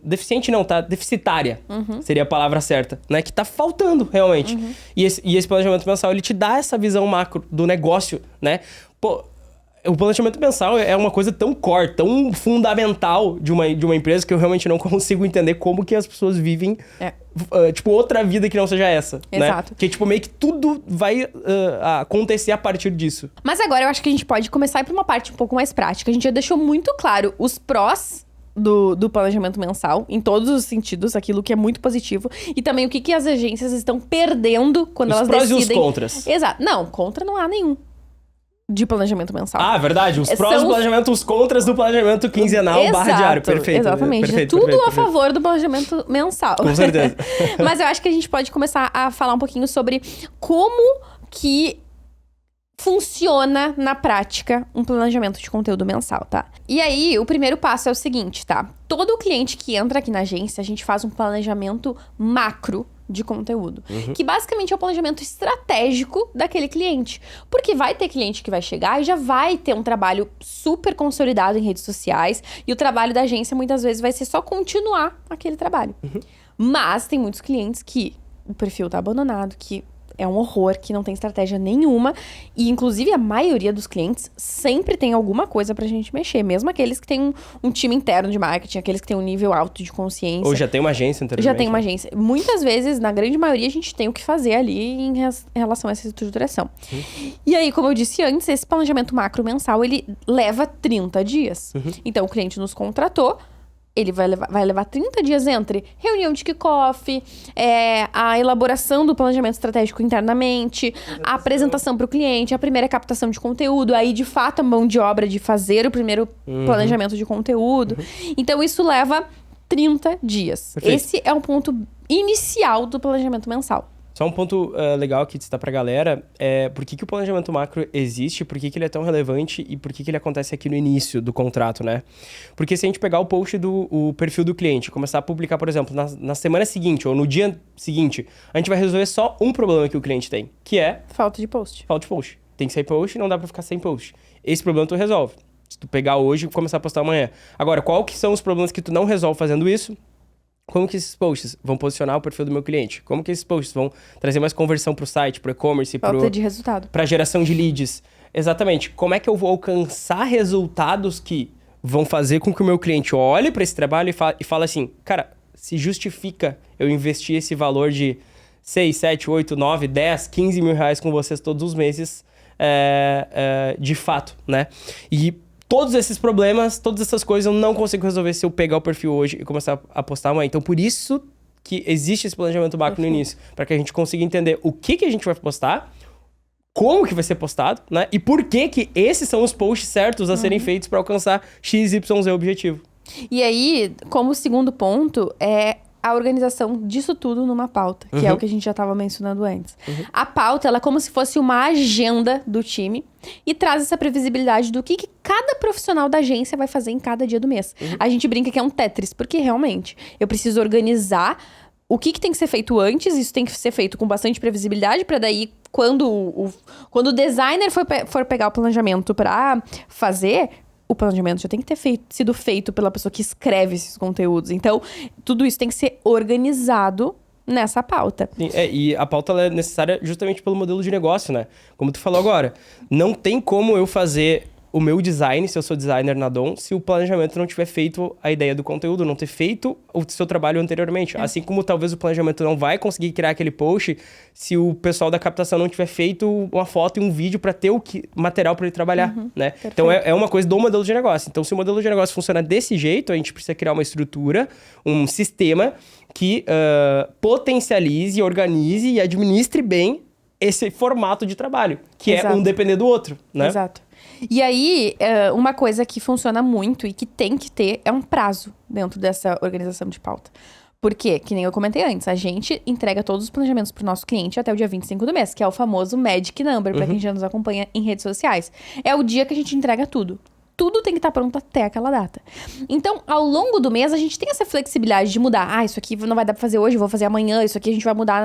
deficiente não, tá deficitária, seria a palavra certa, né? Que tá faltando, realmente. E esse planejamento mensal, ele te dá essa visão macro do negócio, né? O planejamento mensal é uma coisa tão core, tão fundamental de uma empresa que eu realmente não consigo entender como que as pessoas vivem, tipo, outra vida que não seja essa, Exato. né? Que, tipo, meio que tudo vai acontecer a partir disso. Mas agora eu acho que a gente pode começar a ir pra uma parte um pouco mais prática. A gente já deixou muito claro os prós do planejamento mensal, em todos os sentidos, aquilo que é muito positivo. E também o que as agências estão perdendo quando elas decidem... Os prós e os contras. Exato. Não, contra não há nenhum. De planejamento mensal. Ah, verdade. Os prós do planejamento, os contras do planejamento quinzenal / diário. Perfeito. Exatamente. Perfeito, Tudo perfeito, a favor do planejamento mensal. Com certeza. Mas eu acho que a gente pode começar a falar um pouquinho sobre como que funciona na prática um planejamento de conteúdo mensal, tá? E aí, o primeiro passo é o seguinte, tá? Todo cliente que entra aqui na agência, a gente faz um planejamento macro de conteúdo. Que basicamente é o planejamento estratégico daquele cliente. Porque vai ter cliente que vai chegar e já vai ter um trabalho super consolidado em redes sociais. E o trabalho da agência, muitas vezes, vai ser só continuar aquele trabalho. Mas tem muitos clientes que o perfil tá abandonado, que é um horror, que não tem estratégia nenhuma. E, inclusive, a maioria dos clientes sempre tem alguma coisa pra gente mexer. Mesmo aqueles que têm um time interno de marketing, aqueles que têm um nível alto de consciência. Ou já tem uma agência anteriormente. Já tem uma agência. Muitas vezes, na grande maioria, a gente tem o que fazer ali em relação a essa estruturação. E aí, como eu disse antes, esse planejamento macro mensal, ele leva 30 dias. Então, o cliente nos contratou, ele vai levar 30 dias entre reunião de kickoff, a elaboração do planejamento estratégico internamente, a apresentação para o cliente, a primeira captação de conteúdo, aí de fato a mão de obra de fazer o primeiro planejamento de conteúdo. Então isso leva 30 dias. Perfeito. Esse é um ponto inicial do planejamento mensal. Só um ponto legal aqui de citar pra galera é por que o planejamento macro existe, por que ele é tão relevante e por que ele acontece aqui no início do contrato, né? Porque se a gente pegar o post o perfil do cliente, começar a publicar, por exemplo, na semana seguinte ou no dia seguinte, a gente vai resolver só um problema que o cliente tem, que é... Falta de post. Falta de post. Tem que sair post e não dá pra ficar sem post. Esse problema tu resolve. Se tu pegar hoje e começar a postar amanhã. Agora, qual que são os problemas que tu não resolve fazendo isso? Como que esses posts vão posicionar o perfil do meu cliente? Como que esses posts vão trazer mais conversão pro site, pro e-commerce, Falta de resultado. Pra geração de leads? Exatamente. Como é que eu vou alcançar resultados que vão fazer com que o meu cliente olhe para esse trabalho e fale assim, cara, se justifica eu investir esse valor de 6, 7, 8, 9, 10, 15 mil reais com vocês todos os meses de fato, né? E todos esses problemas, todas essas coisas eu não consigo resolver se eu pegar o perfil hoje e começar a postar amanhã. Então, por isso que existe esse planejamento macro no início. Para que a gente consiga entender o que a gente vai postar, como que vai ser postado, né? E por que esses são os posts certos a serem feitos para alcançar XYZ objetivo. E aí, como segundo ponto, é a organização disso tudo numa pauta, que é o que a gente já estava mencionando antes. A pauta, ela é como se fosse uma agenda do time e traz essa previsibilidade do que cada profissional da agência vai fazer em cada dia do mês. A gente brinca que é um Tetris, porque realmente eu preciso organizar o que tem que ser feito antes, isso tem que ser feito com bastante previsibilidade, para daí, quando o designer for pegar o planejamento para fazer, o planejamento já tem que ter sido feito pela pessoa que escreve esses conteúdos. Então, tudo isso tem que ser organizado nessa pauta. E a pauta ela é necessária justamente pelo modelo de negócio, né? Como tu falou agora, não tem como eu fazer o meu design, se eu sou designer na Dom, se o planejamento não tiver feito a ideia do conteúdo, não ter feito o seu trabalho anteriormente. Assim como talvez o planejamento não vai conseguir criar aquele post se o pessoal da captação não tiver feito uma foto e um vídeo para ter material para ele trabalhar, né? Perfeito. Então é uma coisa do modelo de negócio. Então se o modelo de negócio funciona desse jeito, a gente precisa criar uma estrutura, um sistema que potencialize, organize e administre bem esse formato de trabalho, que é um depender do outro, né? Exato. E aí, uma coisa que funciona muito e que tem que ter é um prazo dentro dessa organização de pauta. Por quê? Que nem eu comentei antes, a gente entrega todos os planejamentos pro nosso cliente até o dia 25 do mês, que é o famoso Magic Number, pra quem já nos acompanha em redes sociais. É o dia que a gente entrega tudo. Tudo tem que estar pronto até aquela data. Então, ao longo do mês, a gente tem essa flexibilidade de mudar. Isso aqui não vai dar pra fazer hoje, vou fazer amanhã. Isso aqui a gente vai mudar,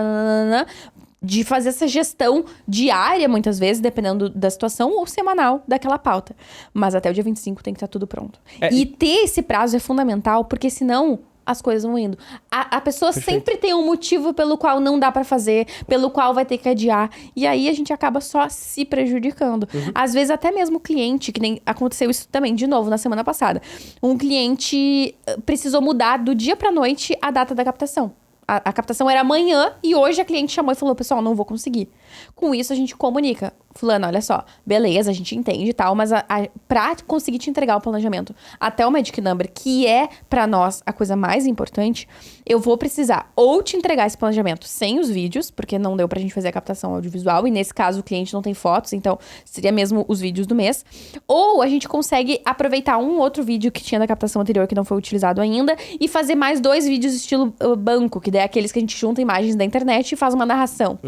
de fazer essa gestão diária, muitas vezes, dependendo da situação, ou semanal daquela pauta. Mas até o dia 25 tem que estar tudo pronto. E ter esse prazo é fundamental, porque senão as coisas vão indo. A pessoa sempre tem um motivo pelo qual não dá pra fazer, pelo qual vai ter que adiar. E aí a gente acaba só se prejudicando. Às vezes até mesmo o cliente, que nem aconteceu isso também, de novo, na semana passada. Um cliente precisou mudar do dia pra noite a data da captação. A captação era amanhã e hoje a cliente chamou e falou, pessoal, não vou conseguir. Com isso, a gente comunica. Fulano, olha só, beleza, a gente entende e tal, mas pra conseguir te entregar o planejamento até o Magic Number, que é pra nós a coisa mais importante, eu vou precisar ou te entregar esse planejamento sem os vídeos, porque não deu pra gente fazer a captação audiovisual, e nesse caso o cliente não tem fotos, então seria mesmo os vídeos do mês, ou a gente consegue aproveitar um outro vídeo que tinha da captação anterior que não foi utilizado ainda e fazer mais 2 vídeos estilo banco, que daí é aqueles que a gente junta imagens da internet e faz uma narração.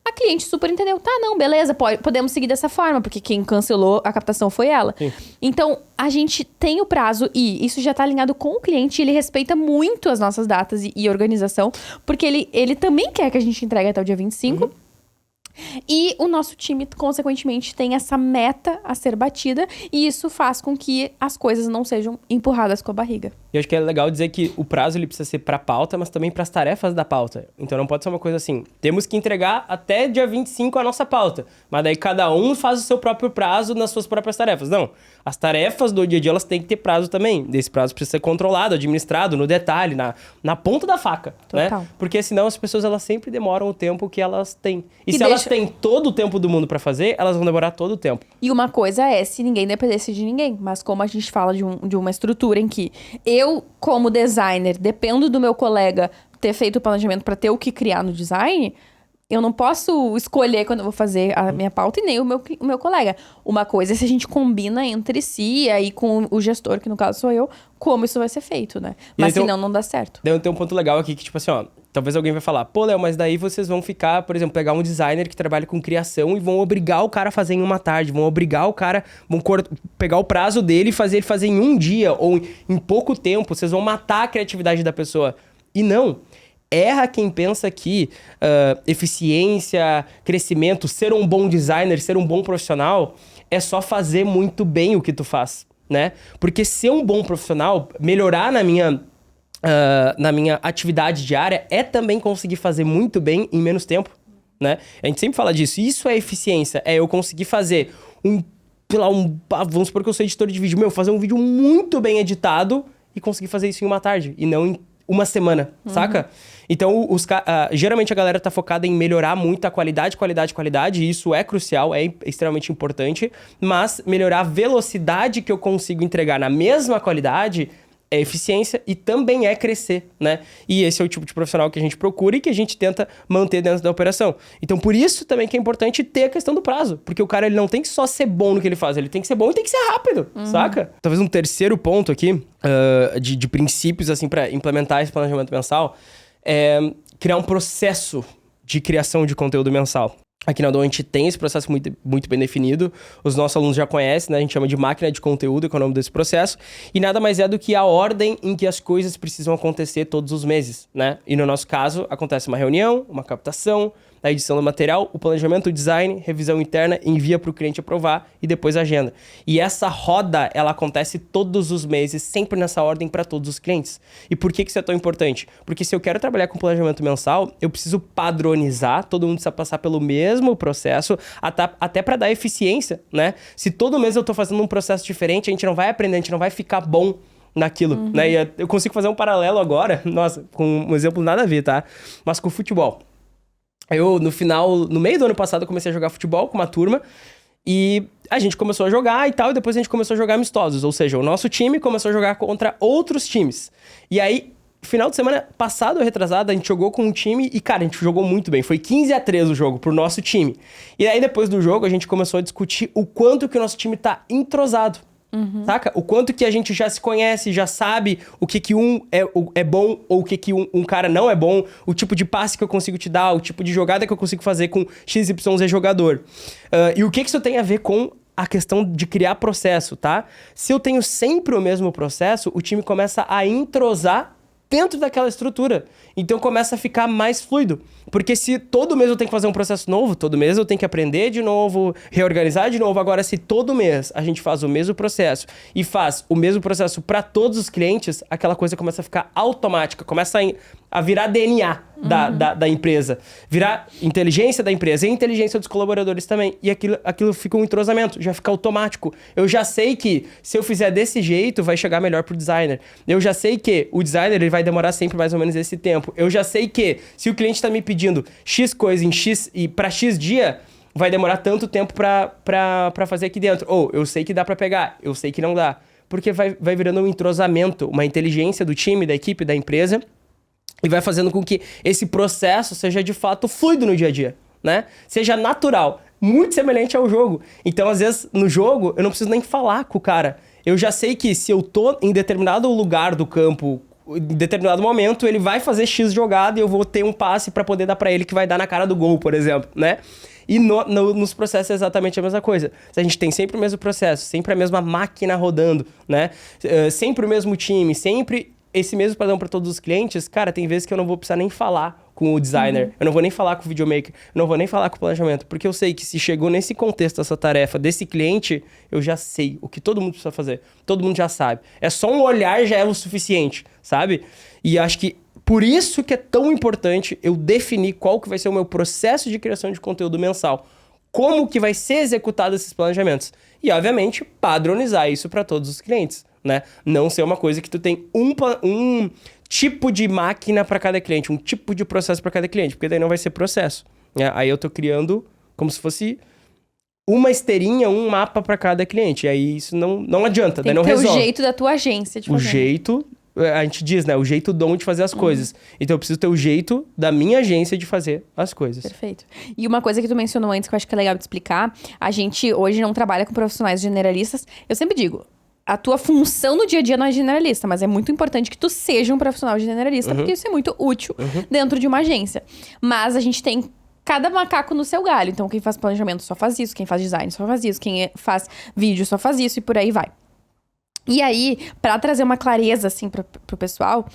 A cliente super entendeu. Tá, não, beleza, podemos seguir dessa forma, porque quem cancelou a captação foi ela. Sim. Então, a gente tem o prazo e isso já tá alinhado com o cliente, ele respeita muito as nossas datas e organização, porque ele também quer que a gente entregue até o dia 25. E o nosso time, consequentemente, tem essa meta a ser batida e isso faz com que as coisas não sejam empurradas com a barriga. E eu acho que é legal dizer que o prazo ele precisa ser pra pauta, mas também pras tarefas da pauta. Então não pode ser uma coisa assim, temos que entregar até dia 25 a nossa pauta, mas daí cada um faz o seu próprio prazo nas suas próprias tarefas. Não, as tarefas do dia a dia elas têm que ter prazo também. Esse prazo precisa ser controlado, administrado, no detalhe, na ponta da faca, Total. né? Porque senão as pessoas elas sempre demoram o tempo que elas têm. E se elas têm todo o tempo do mundo pra fazer, elas vão demorar todo o tempo. E uma coisa é se ninguém dependesse de ninguém, mas como a gente fala de uma estrutura em que eu, como designer, dependo do meu colega ter feito o planejamento para ter o que criar no design, eu não posso escolher quando eu vou fazer a minha pauta e nem o meu colega. Uma coisa é se a gente combina entre si e aí com o gestor, que no caso sou eu, como isso vai ser feito, né? Mas senão não dá certo. Daí tem um ponto legal aqui que, tipo assim, ó, talvez alguém vai falar, pô, Léo, mas daí vocês vão ficar, por exemplo, pegar um designer que trabalha com criação e vão obrigar o cara a fazer em uma tarde, vão obrigar o cara, vão pegar o prazo dele e fazer ele fazer em um dia ou em pouco tempo, vocês vão matar a criatividade da pessoa. E não. Erra quem pensa que eficiência, crescimento, ser um bom designer, ser um bom profissional é só fazer muito bem o que tu faz, né? Porque ser um bom profissional, melhorar na minha atividade diária é também conseguir fazer muito bem em menos tempo, né? A gente sempre fala disso. Isso é eficiência. É eu conseguir fazer vamos supor que eu sou editor de vídeo. Fazer um vídeo muito bem editado e conseguir fazer isso em uma tarde e não em uma semana, saca? Então, geralmente a galera tá focada em melhorar muito a qualidade, e isso é crucial, é extremamente importante, mas melhorar a velocidade que eu consigo entregar na mesma qualidade é eficiência e também é crescer, né? E esse é o tipo de profissional que a gente procura e que a gente tenta manter dentro da operação. Então, por isso também que é importante ter a questão do prazo, porque o cara ele não tem que só ser bom no que ele faz, ele tem que ser bom e tem que ser rápido, saca? Talvez um terceiro ponto aqui, de princípios, assim, para implementar esse planejamento mensal, é criar um processo de criação de conteúdo mensal. Aqui na Adon a gente tem esse processo muito, muito bem definido. Os nossos alunos já conhecem, né? A gente chama de máquina de conteúdo, que é o nome desse processo. E nada mais é do que a ordem em que as coisas precisam acontecer todos os meses, né? E no nosso caso, acontece uma reunião, uma captação, a edição do material, o planejamento, o design, revisão interna, envia para o cliente aprovar e depois a agenda. E essa roda, ela acontece todos os meses, sempre nessa ordem para todos os clientes. E por que isso é tão importante? Porque se eu quero trabalhar com planejamento mensal, eu preciso padronizar, todo mundo precisa passar pelo mesmo processo, até para dar eficiência, né? Se todo mês eu tô fazendo um processo diferente, a gente não vai aprender, a gente não vai ficar bom naquilo, né? E eu consigo fazer um paralelo agora, nossa, com um exemplo nada a ver, tá? Mas com o futebol. Eu, no meio do ano passado, eu comecei a jogar futebol com uma turma e a gente começou a jogar e tal, e depois a gente começou a jogar amistosos, ou seja, o nosso time começou a jogar contra outros times. E aí, final de semana passado ou retrasado, a gente jogou com um time e, cara, a gente jogou muito bem. Foi 15-3 o jogo pro nosso time. E aí, depois do jogo, a gente começou a discutir o quanto que o nosso time tá entrosado. Saca? O quanto que a gente já se conhece, já sabe o que um é bom ou o que um cara não é bom, o tipo de passe que eu consigo te dar, o tipo de jogada que eu consigo fazer com XYZ jogador. E o que isso tem a ver com a questão de criar processo, tá? Se eu tenho sempre o mesmo processo, o time começa a entrosar dentro daquela estrutura. Então começa a ficar mais fluido. Porque se todo mês eu tenho que fazer um processo novo, todo mês eu tenho que aprender de novo, reorganizar de novo. Agora, se todo mês a gente faz o mesmo processo e faz o mesmo processo para todos os clientes, aquela coisa começa a ficar automática, começa a virar DNA da empresa, virar inteligência da empresa e inteligência dos colaboradores também. E aquilo fica um entrosamento, já fica automático. Eu já sei que se eu fizer desse jeito, vai chegar melhor pro designer. Eu já sei que o designer ele vai demorar sempre mais ou menos esse tempo. Eu já sei que se o cliente está me pedindo X coisa em X e para X dia, vai demorar tanto tempo para fazer aqui dentro. Ou eu sei que dá para pegar, eu sei que não dá. Porque vai virando um entrosamento, uma inteligência do time, da equipe, da empresa, e vai fazendo com que esse processo seja de fato fluido no dia a dia, né? Seja natural, muito semelhante ao jogo. Então, às vezes, no jogo, eu não preciso nem falar com o cara. Eu já sei que se eu tô em determinado lugar do campo, em determinado momento, ele vai fazer X jogada e eu vou ter um passe para poder dar para ele que vai dar na cara do gol, por exemplo, né? E nos processos é exatamente a mesma coisa. Se a gente tem sempre o mesmo processo, sempre a mesma máquina rodando, né? Sempre o mesmo time, sempre esse mesmo padrão para todos os clientes, cara, tem vezes que eu não vou precisar nem falar com o designer, eu não vou nem falar com o videomaker, eu não vou nem falar com o planejamento, porque eu sei que se chegou nesse contexto essa tarefa desse cliente, eu já sei o que todo mundo precisa fazer. Todo mundo já sabe. É só um olhar já é o suficiente, sabe? E acho que por isso que é tão importante eu definir qual que vai ser o meu processo de criação de conteúdo mensal. Como que vai ser executado esses planejamentos. E, obviamente, padronizar isso para todos os clientes, né? Não ser uma coisa que tu tem um tipo de máquina para cada cliente, um tipo de processo para cada cliente, porque daí não vai ser processo, né? Aí eu tô criando como se fosse uma esteirinha, um mapa para cada cliente. E aí isso não adianta, daí não resolve. Tem que ter o jeito da tua agência de fazer. O jeito, a gente diz, né? O jeito dom de fazer as coisas. Então eu preciso ter o jeito da minha agência de fazer as coisas. Perfeito. E uma coisa que tu mencionou antes que eu acho que é legal de explicar, a gente hoje não trabalha com profissionais generalistas. Eu sempre digo, a tua função no dia a dia não é generalista, mas é muito importante que tu seja um profissional generalista, porque isso é muito útil dentro de uma agência. Mas a gente tem cada macaco no seu galho. Então, quem faz planejamento só faz isso, quem faz design só faz isso, quem faz vídeo só faz isso e por aí vai. E aí, pra trazer uma clareza, assim, pro pessoal,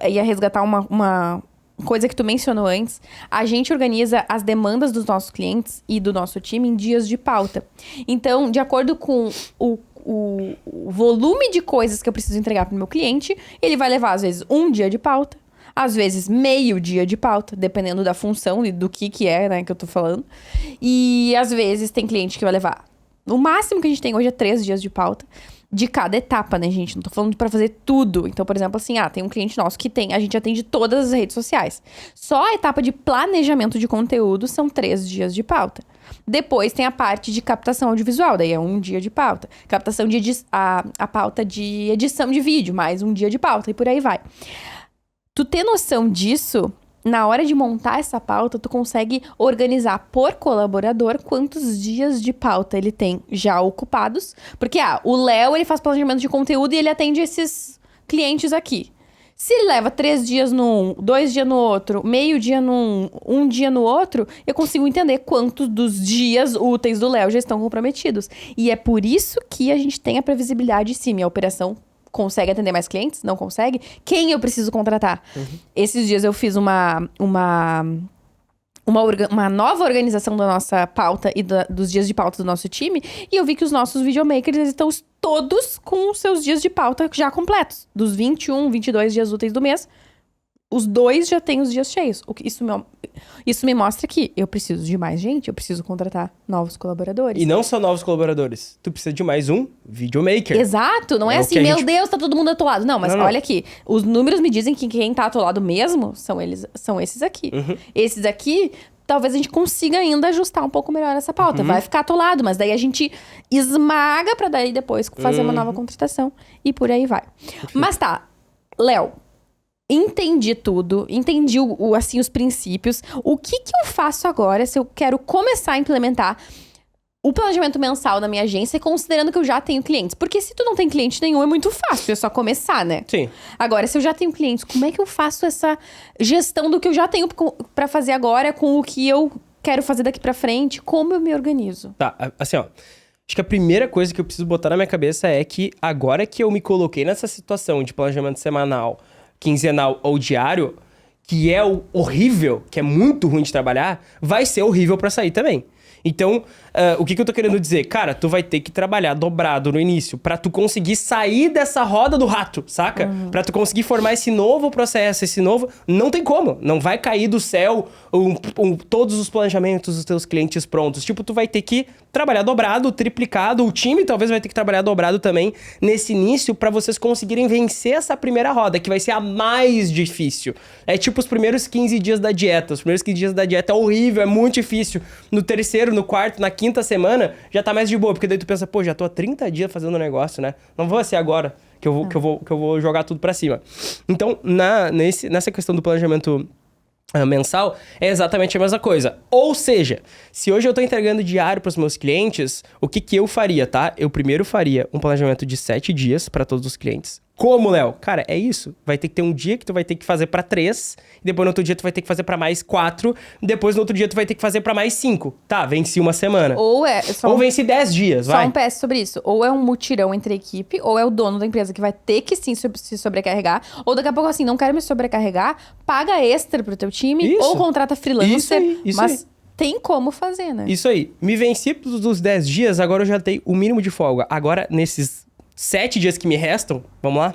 ia resgatar uma coisa que tu mencionou antes, a gente organiza as demandas dos nossos clientes e do nosso time em dias de pauta. Então, de acordo com o volume de coisas que eu preciso entregar pro meu cliente, ele vai levar, às vezes, um dia de pauta, às vezes meio dia de pauta, dependendo da função e do que é, né, que eu tô falando. E, às vezes, tem cliente que vai levar... O máximo que a gente tem hoje é 3 dias de pauta de cada etapa, né, gente? Não tô falando pra fazer tudo. Então, por exemplo, assim, tem um cliente nosso que a gente atende todas as redes sociais. Só a etapa de planejamento de conteúdo são 3 dias de pauta. Depois tem a parte de captação audiovisual, daí é 1 dia de pauta. Captação de a pauta de edição de vídeo, mais 1 dia de pauta e por aí vai. Tu ter noção disso, na hora de montar essa pauta, tu consegue organizar por colaborador quantos dias de pauta ele tem já ocupados. Porque, o Léo, ele faz planejamento de conteúdo e ele atende esses clientes aqui. Se ele leva 3 dias num, 2 dias no outro, meio dia num, 1 dia no outro, eu consigo entender quantos dos dias úteis do Léo já estão comprometidos. E é por isso que a gente tem a previsibilidade, sim, minha operação consegue atender mais clientes? Não consegue? Quem eu preciso contratar? Esses dias eu fiz uma nova organização da nossa pauta e dos dias de pauta do nosso time, e eu vi que os nossos videomakers eles estão todos com os seus dias de pauta já completos. Dos 21, 22 dias úteis do mês, os 2 já têm os dias cheios. Isso me mostra que eu preciso de mais gente, eu preciso contratar novos colaboradores. E não só novos colaboradores, tu precisa de mais um videomaker. Exato, não é assim, meu Deus, tá todo mundo atolado. Não, mas olha aqui, os números me dizem que quem tá atolado mesmo são esses aqui. Esses aqui, talvez a gente consiga ainda ajustar um pouco melhor essa pauta. Vai ficar atolado, mas daí a gente esmaga pra daí depois fazer uma nova contratação e por aí vai. Mas tá, Léo, entendi tudo, entendi assim, os princípios. O que eu faço agora se eu quero começar a implementar o planejamento mensal na minha agência, considerando que eu já tenho clientes? Porque se tu não tem cliente nenhum, é muito fácil, é só começar, né? Sim. Agora, se eu já tenho clientes, como é que eu faço essa gestão do que eu já tenho pra fazer agora com o que eu quero fazer daqui pra frente? Como eu me organizo? Tá, assim, ó. Acho que a primeira coisa que eu preciso botar na minha cabeça é que agora que eu me coloquei nessa situação de planejamento semanal, quinzenal ou diário, que é horrível, que é muito ruim de trabalhar, vai ser horrível pra sair também. Então, o que eu tô querendo dizer? Cara, tu vai ter que trabalhar dobrado no início pra tu conseguir sair dessa roda do rato, saca? Pra tu conseguir formar esse novo processo, esse novo... Não tem como. Não vai cair do céu todos os planejamentos dos teus clientes prontos. Tipo, tu vai ter que trabalhar dobrado, triplicado. O time talvez vai ter que trabalhar dobrado também nesse início pra vocês conseguirem vencer essa primeira roda, que vai ser a mais difícil. É tipo os primeiros 15 dias da dieta. Os primeiros 15 dias da dieta é horrível, é muito difícil. No terceiro, no quarto, na quinta semana, já tá mais de boa. Porque daí tu pensa, pô, já tô há 30 dias fazendo o negócio, né? Não vou ser agora que eu vou jogar tudo pra cima. Então, nessa questão do planejamento mensal, é exatamente a mesma coisa. Ou seja, se hoje eu tô entregando diário pros meus clientes, o que eu faria, tá? Eu primeiro faria um planejamento de 7 dias pra todos os clientes. Como, Léo? Cara, é isso. Vai ter que ter um dia que tu vai ter que fazer pra 3, depois no outro dia tu vai ter que fazer pra mais 4, depois no outro dia tu vai ter que fazer pra mais 5. Tá, venci uma semana. Ou venci 10 dias, só vai. um PS sobre isso. Ou é um mutirão entre a equipe, ou é o dono da empresa que vai ter que sim se sobrecarregar. Ou daqui a pouco assim, não quero me sobrecarregar, paga extra pro teu time, Isso. ou contrata freelancer. Isso mas aí. tem como fazer, né? Isso aí. Me venci dos 10 dias, agora eu já tenho o mínimo de folga. Agora, nesses 7 dias que me restam, vamos lá?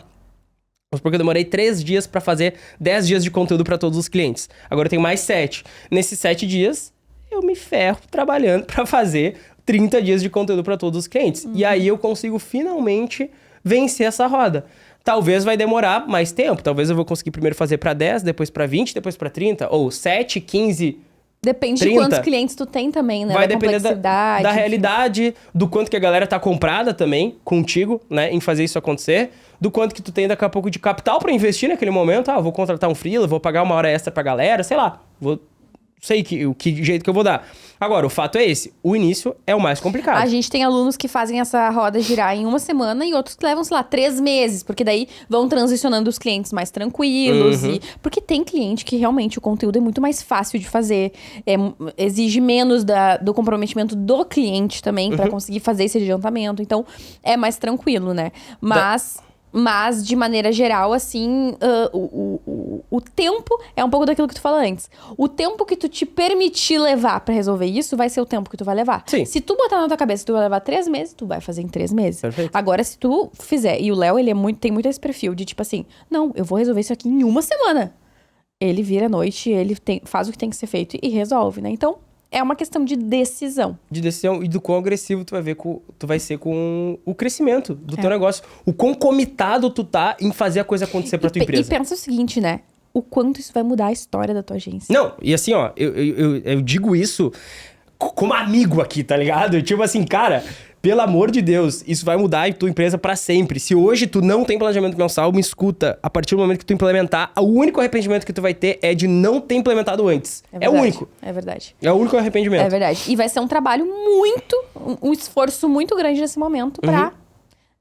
Porque eu demorei 3 dias pra fazer 10 dias de conteúdo pra todos os clientes. Agora eu tenho mais 7. Nesses 7 dias, eu me ferro trabalhando pra fazer 30 dias de conteúdo pra todos os clientes. E aí eu consigo finalmente vencer essa roda. Talvez vai demorar mais tempo. Talvez eu vou conseguir primeiro fazer pra 10, depois pra 20, depois pra 30. Ou 7, 15... Depende 30. de quantos clientes tu tem também, né? Vai da depender complexidade. da realidade, do quanto que a galera tá comprada também contigo, né? Em fazer isso acontecer. Do quanto que tu tem daqui a pouco de capital pra investir naquele momento. Ah, vou contratar um freela, vou pagar uma hora extra pra galera, sei lá. Sei que jeito que eu vou dar. Agora, o fato é esse. O início é o mais complicado. A gente tem alunos que fazem essa roda girar em uma semana e outros que levam, sei lá, 3 meses. Porque daí vão transicionando os clientes mais tranquilos. Porque tem cliente que realmente o conteúdo é muito mais fácil de fazer. Exige menos do comprometimento do cliente também pra conseguir fazer esse adiantamento. Então, é mais tranquilo, né? Mas, de maneira geral, assim, o tempo é um pouco daquilo que tu falou antes. O tempo que tu te permitir levar pra resolver isso vai ser o tempo que tu vai levar. Sim. Se tu botar na tua cabeça que tu vai levar 3 meses, tu vai fazer em 3 meses. Perfeito. Agora, se tu fizer, e o Léo, ele tem muito esse perfil de tipo assim, não, eu vou resolver isso aqui em uma semana. Ele vira à noite, ele faz o que tem que ser feito e resolve, né? Então, é uma questão de decisão. De decisão e do quão agressivo tu vai ser com o crescimento do teu negócio. O quão comitado tu tá em fazer a coisa acontecer pra tua empresa. E pensa o seguinte, né? O quanto isso vai mudar a história da tua agência. Não, e assim, ó, eu digo isso como amigo aqui, tá ligado? Tipo assim, cara, pelo amor de Deus, isso vai mudar a tua empresa pra sempre. Se hoje tu não tem planejamento mensal, me escuta. A partir do momento que tu implementar, o único arrependimento que tu vai ter é de não ter implementado antes. É o único. É verdade. É o único arrependimento. É verdade. E vai ser um trabalho um esforço muito grande nesse momento pra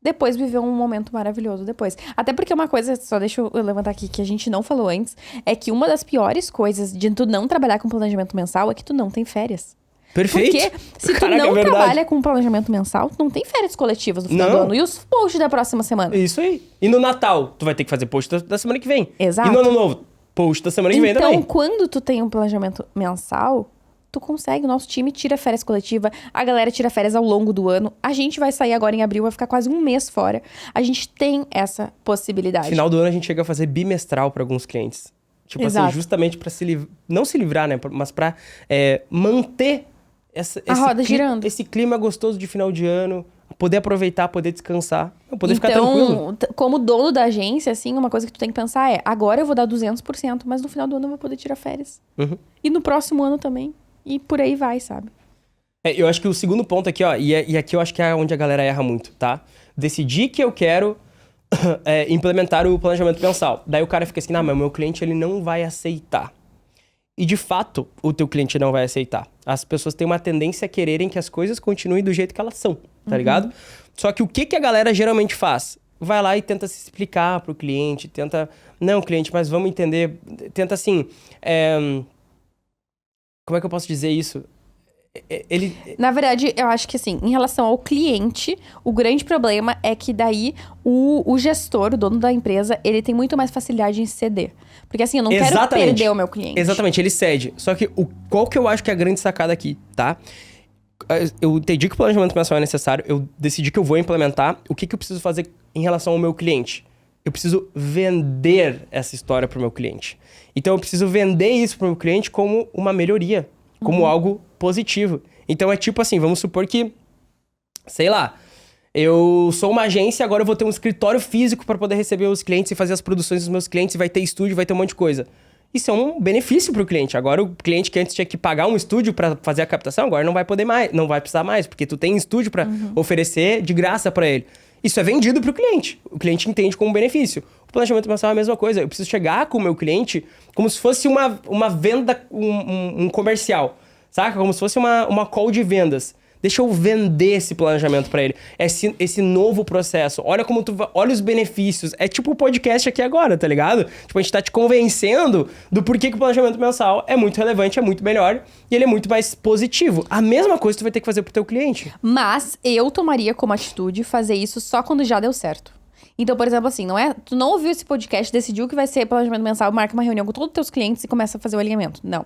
depois viver um momento maravilhoso depois. Até porque uma coisa, só deixa eu levantar aqui, que a gente não falou antes, é que uma das piores coisas de tu não trabalhar com planejamento mensal é que tu não tem férias. Perfeito. Porque se tu Caraca, não é trabalha com planejamento mensal, tu não tem férias coletivas no final do ano. E os posts da próxima semana? Isso aí. E no Natal, tu vai ter que fazer post da semana que vem. Exato. E no Ano Novo, post da semana que vem também. Então, quando tu tem um planejamento mensal, tu consegue. O nosso time tira férias coletiva, a galera tira férias ao longo do ano. A gente vai sair agora em abril, vai ficar quase um mês fora. A gente tem essa possibilidade. Final do ano a gente chega a fazer bimestral para alguns clientes. Tipo Exato. assim, justamente para não se livrar, né? Mas para manter a roda girando. Esse clima gostoso de final de ano, poder aproveitar, poder descansar, poder ficar tranquilo. Então, como dono da agência, assim, uma coisa que tu tem que pensar é, agora eu vou dar 200%, mas no final do ano eu vou poder tirar férias. E no próximo ano também. E por aí vai, sabe? Eu acho que o segundo ponto aqui, ó, e aqui eu acho que é onde a galera erra muito, tá? Decidir que eu quero implementar o planejamento mensal. Daí o cara fica assim, mas o meu cliente ele não vai aceitar. E de fato, o teu cliente não vai aceitar. As pessoas têm uma tendência a quererem que as coisas continuem do jeito que elas são, tá ligado? Só que o que a galera geralmente faz? Vai lá e tenta se explicar pro cliente, tenta... Não, cliente, mas vamos entender... Tenta assim... Como é que eu posso dizer isso? Na verdade, eu acho que assim, em relação ao cliente, o grande problema é que daí o gestor, o dono da empresa, ele tem muito mais facilidade em ceder. Porque assim, eu não quero perder o meu cliente. Exatamente, ele cede. Só que qual que eu acho que é a grande sacada aqui, tá? Eu entendi que o planejamento mensal é necessário, eu decidi que eu vou implementar. O que eu preciso fazer em relação ao meu cliente? Eu preciso vender essa história pro meu cliente. Então, eu preciso vender isso pro meu cliente como uma melhoria, como algo positivo. Então, é tipo assim, vamos supor que, sei lá, eu sou uma agência, agora eu vou ter um escritório físico para poder receber os clientes e fazer as produções dos meus clientes, vai ter estúdio, vai ter um monte de coisa. Isso é um benefício pro cliente. Agora, o cliente que antes tinha que pagar um estúdio para fazer a captação, agora não vai poder mais, não vai precisar mais, porque tu tem estúdio para oferecer de graça para ele. Isso é vendido pro cliente. O cliente entende como benefício. O planejamento mensal é a mesma coisa. Eu preciso chegar com o meu cliente como se fosse uma venda, um comercial. Saca? Como se fosse uma call de vendas. Deixa eu vender esse planejamento pra ele. Esse novo processo. Olha olha os benefícios. É tipo o podcast aqui agora, tá ligado? Tipo, a gente tá te convencendo do porquê que o planejamento mensal é muito relevante, é muito melhor e ele é muito mais positivo. A mesma coisa tu vai ter que fazer pro teu cliente. Mas eu tomaria como atitude fazer isso só quando já deu certo. Então, por exemplo, assim, tu não ouviu esse podcast, decidiu que vai ser planejamento mensal, marca uma reunião com todos os teus clientes e começa a fazer o alinhamento. Não.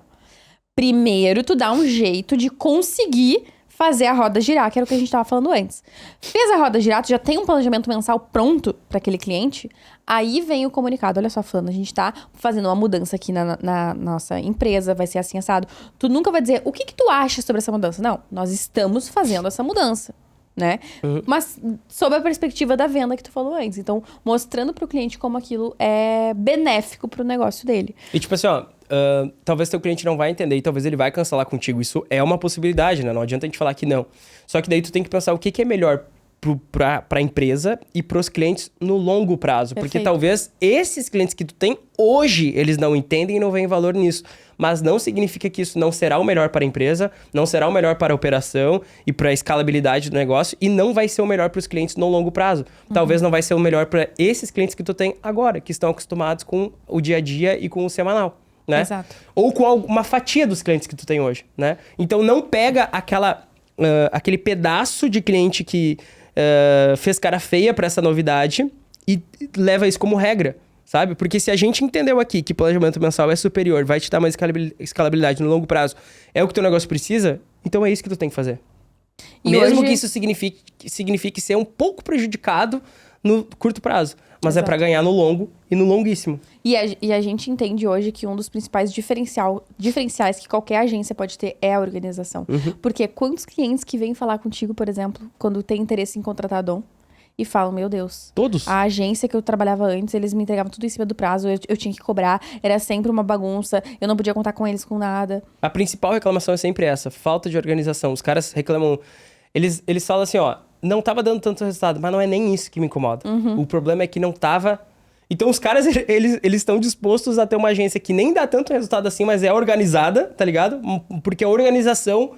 Primeiro, tu dá um jeito de conseguir fazer a roda girar, que era o que a gente tava falando antes. Fez a roda girar, tu já tem um planejamento mensal pronto para aquele cliente, aí vem o comunicado. Olha só, falando, a gente tá fazendo uma mudança aqui na nossa empresa, vai ser assim assado. Tu nunca vai dizer, o que tu acha sobre essa mudança? Não, nós estamos fazendo essa mudança, né? Mas sob a perspectiva da venda que tu falou antes. Então, mostrando pro cliente como aquilo é benéfico pro negócio dele. E tipo assim, ó, talvez teu cliente não vai entender e talvez ele vai cancelar contigo. Isso é uma possibilidade, né? Não adianta a gente falar que não. Só que daí tu tem que pensar o que é melhor pra empresa e pros clientes no longo prazo. Perfeito. Porque talvez esses clientes que tu tem hoje, eles não entendem e não veem valor nisso. Mas não significa que isso não será o melhor para a empresa, não será o melhor para a operação e para a escalabilidade do negócio e não vai ser o melhor para os clientes no longo prazo. Talvez não vai ser o melhor para esses clientes que tu tem agora, que estão acostumados com o dia a dia e com o semanal. Né? Exato. Ou com uma fatia dos clientes que tu tem hoje, né? Então não pega aquele pedaço de cliente que fez cara feia para essa novidade e leva isso como regra, sabe? Porque se a gente entendeu aqui que planejamento mensal é superior, vai te dar mais escalabilidade no longo prazo, é o que teu negócio precisa, então é isso que tu tem que fazer. E mesmo hoje... que isso signifique ser um pouco prejudicado no curto prazo. Mas Exato. É pra ganhar no longo e no longuíssimo. E a gente entende hoje que um dos principais diferenciais que qualquer agência pode ter é a organização. Porque quantos clientes que vêm falar contigo, por exemplo, quando tem interesse em contratar a Dom, e falam, meu Deus... Todos. A agência que eu trabalhava antes, eles me entregavam tudo em cima do prazo, eu tinha que cobrar, era sempre uma bagunça, eu não podia contar com eles com nada. A principal reclamação é sempre essa, falta de organização. Os caras reclamam... Eles falam assim, ó... Não tava dando tanto resultado, mas não é nem isso que me incomoda. O problema é que não tava... Então, os caras, eles estão dispostos a ter uma agência que nem dá tanto resultado assim, mas é organizada, tá ligado? Porque a organização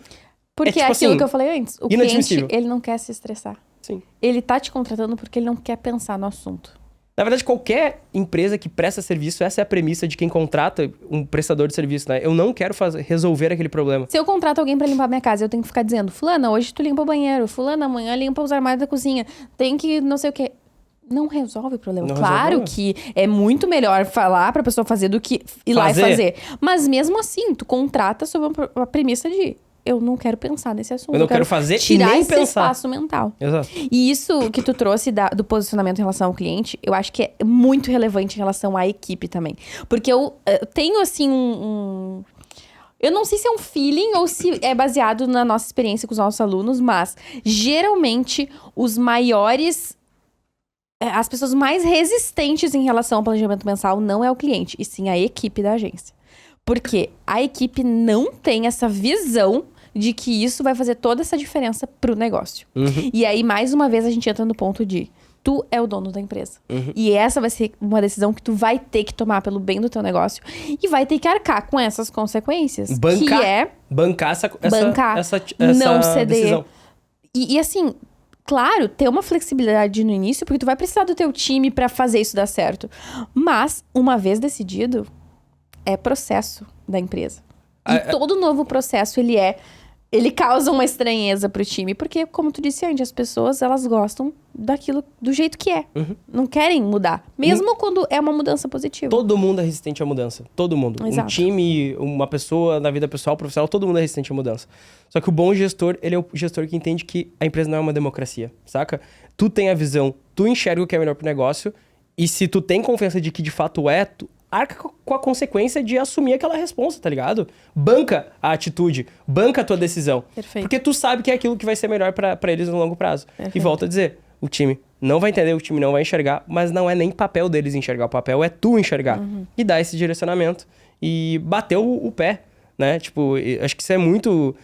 Porque tipo é aquilo assim, que eu falei antes. O cliente, ele não quer se estressar. Sim. Ele tá te contratando porque ele não quer pensar no assunto. Na verdade, qualquer empresa que presta serviço, essa é a premissa de quem contrata um prestador de serviço, né? Eu não quero resolver aquele problema. Se eu contrato alguém pra limpar minha casa, eu tenho que ficar dizendo, fulana, hoje tu limpa o banheiro, fulana, amanhã limpa os armários da cozinha, tem que não sei o quê. Não resolve o problema. Não claro resolve. que é muito melhor falar pra pessoa fazer do que ir lá e fazer. Mas mesmo assim, tu contrata sob a premissa de eu não quero pensar nesse assunto. Eu não quero fazer tirar e nem esse pensar. espaço mental. Exato. E isso que tu trouxe do posicionamento em relação ao cliente, eu acho que é muito relevante em relação à equipe também. Porque eu tenho, assim, eu não sei se é um feeling ou se é baseado na nossa experiência com os nossos alunos, mas geralmente os maiores... As pessoas mais resistentes em relação ao planejamento mensal não é o cliente, e sim a equipe da agência. Porque a equipe não tem essa visão de que isso vai fazer toda essa diferença pro negócio. E aí, mais uma vez, a gente entra no ponto de tu é o dono da empresa. E essa vai ser uma decisão que tu vai ter que tomar pelo bem do teu negócio e vai ter que arcar com essas consequências. Que é... Bancar essa não ceder. Decisão. E assim... Claro, ter uma flexibilidade no início, porque tu vai precisar do teu time pra fazer isso dar certo. Mas, uma vez decidido, é processo da empresa. E todo novo processo, ele ele causa uma estranheza pro time, porque, como tu disse antes, as pessoas, elas gostam daquilo do jeito que é. Não querem mudar. Mesmo quando é uma mudança positiva. Todo mundo é resistente à mudança. Todo mundo. Exato. Um time, uma pessoa na vida pessoal, profissional, todo mundo é resistente à mudança. Só que o bom gestor, ele é o gestor que entende que a empresa não é uma democracia, saca? Tu tem a visão, tu enxerga o que é melhor pro negócio, e se tu tem confiança de que de fato é, tu arca com a consequência de assumir aquela responsa, tá ligado? Banca a atitude, banca a tua decisão. Perfeito. Porque tu sabe que é aquilo que vai ser melhor pra eles no longo prazo. Perfeito. E volto a dizer, o time não vai entender, o time não vai enxergar, mas não é nem papel deles enxergar, o papel é tu enxergar. E dar esse direcionamento e bater o pé, né? Tipo, acho que isso é muito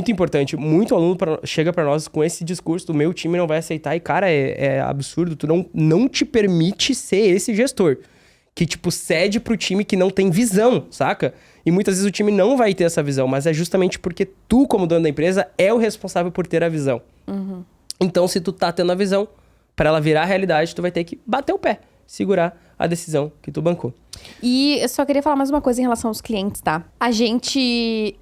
importante. Muito aluno chega pra nós com esse discurso do meu time não vai aceitar. E, cara, é absurdo. Tu não te permite ser esse gestor que, tipo, cede pro time que não tem visão, saca? E muitas vezes o time não vai ter essa visão, mas é justamente porque tu, como dono da empresa, é o responsável por ter a visão. Então, se tu tá tendo a visão, pra ela virar realidade, tu vai ter que bater o pé, segurar a decisão que tu bancou. E eu só queria falar mais uma coisa em relação aos clientes, tá? A gente,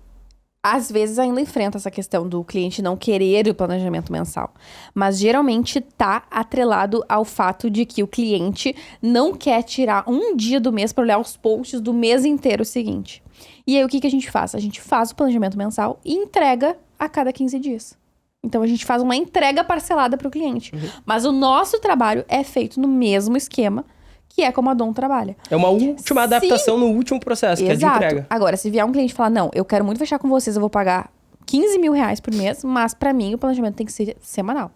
às vezes, ainda enfrenta essa questão do cliente não querer o planejamento mensal. Mas, geralmente, tá atrelado ao fato de que o cliente não quer tirar um dia do mês para olhar os posts do mês inteiro seguinte. E aí, o que a gente faz? A gente faz o planejamento mensal e entrega a cada 15 dias. Então, a gente faz uma entrega parcelada para o cliente. Mas o nosso trabalho é feito no mesmo esquema, que é como a Dom trabalha. É uma última adaptação no último processo, que é de entrega. Agora, se vier um cliente e falar, não, eu quero muito fechar com vocês, eu vou pagar 15 mil reais por mês, mas pra mim o planejamento tem que ser semanal.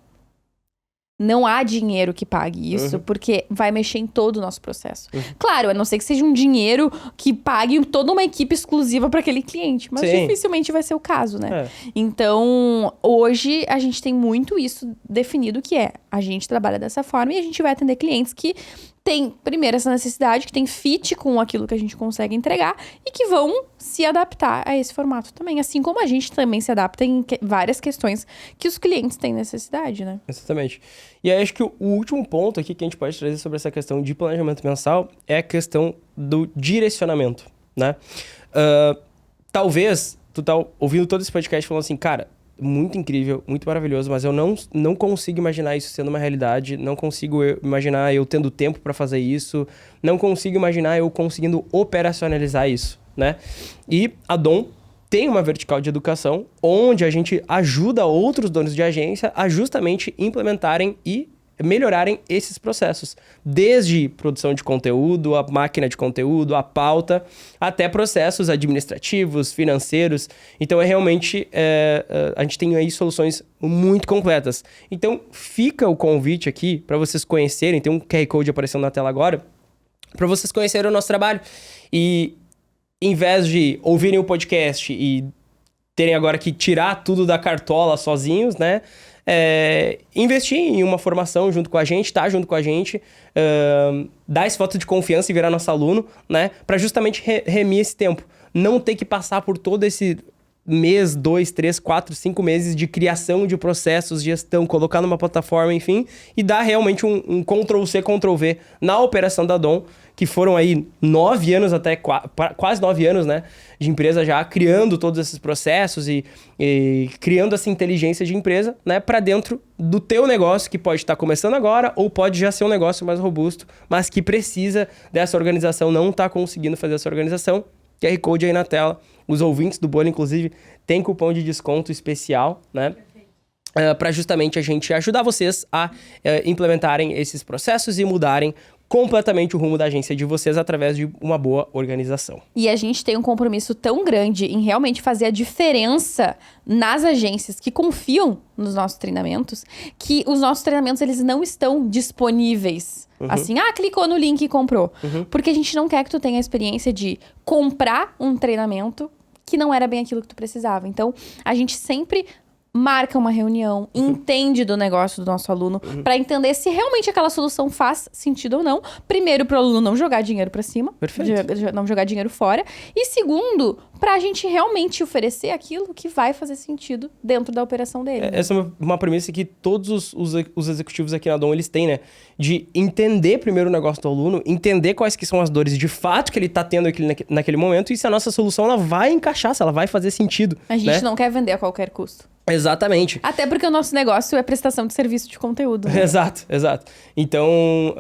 Não há dinheiro que pague isso, porque vai mexer em todo o nosso processo. Claro, a não ser que seja um dinheiro que pague toda uma equipe exclusiva para aquele cliente. Mas dificilmente vai ser o caso, né? Então, hoje, a gente tem muito isso definido, que é, a gente trabalha dessa forma e a gente vai atender clientes que tem, primeiro, essa necessidade, que tem fit com aquilo que a gente consegue entregar e que vão se adaptar a esse formato também. Assim como a gente também se adapta em várias questões que os clientes têm necessidade, né? Exatamente. E aí, acho que o último ponto aqui que a gente pode trazer sobre essa questão de planejamento mensal é a questão do direcionamento, né? Talvez tu tá ouvindo todo esse podcast falando assim, cara, muito incrível, muito maravilhoso, mas eu não consigo imaginar isso sendo uma realidade, não consigo imaginar eu tendo tempo para fazer isso, não consigo imaginar eu conseguindo operacionalizar isso, né? E a Dom tem uma vertical de educação onde a gente ajuda outros donos de agência a justamente implementarem e melhorarem esses processos. Desde produção de conteúdo, a máquina de conteúdo, a pauta, até processos administrativos, financeiros. Então, realmente, a gente tem aí soluções muito completas. Então, fica o convite aqui para vocês conhecerem, tem um QR Code aparecendo na tela agora, para vocês conhecerem o nosso trabalho. E, em vez de ouvirem o podcast e terem agora que tirar tudo da cartola sozinhos, né? Investir em uma formação junto com a gente, tá junto com a gente, dar esse voto de confiança e virar nosso aluno, né? Para justamente remir esse tempo. Não ter que passar por todo esse mês, 2, 3, 4, 5 meses de criação de processos, gestão, colocar numa plataforma, enfim, e dar realmente um Ctrl-C, Ctrl-V na operação da Dom, que foram aí 9 anos até, quase 9 anos, né, de empresa já, criando todos esses processos e criando essa inteligência de empresa, né, para dentro do teu negócio, que pode estar começando agora ou pode já ser um negócio mais robusto, mas que precisa dessa organização, não está conseguindo fazer essa organização. QR Code aí na tela. Os ouvintes do Bolha, inclusive, tem cupom de desconto especial, né? Para justamente a gente ajudar vocês a implementarem esses processos e mudarem completamente o rumo da agência de vocês através de uma boa organização. E a gente tem um compromisso tão grande em realmente fazer a diferença nas agências que confiam nos nossos treinamentos, que os nossos treinamentos, eles não estão disponíveis. Assim, clicou no link e comprou. Porque a gente não quer que tu tenha a experiência de comprar um treinamento que não era bem aquilo que tu precisava. Então, a gente sempre marca uma reunião, entende do negócio do nosso aluno, pra entender se realmente aquela solução faz sentido ou não. Primeiro, pro aluno não jogar dinheiro pra cima, não jogar dinheiro fora. E segundo, pra gente realmente oferecer aquilo que vai fazer sentido dentro da operação dele. Essa é uma premissa que todos os executivos aqui na Dom, eles têm, né? De entender primeiro o negócio do aluno, entender quais que são as dores de fato que ele tá tendo naquele momento e se a nossa solução ela vai encaixar, se ela vai fazer sentido. A gente não quer vender a qualquer custo. Exatamente. Até porque o nosso negócio é prestação de serviço de conteúdo. Né? Exato. Então,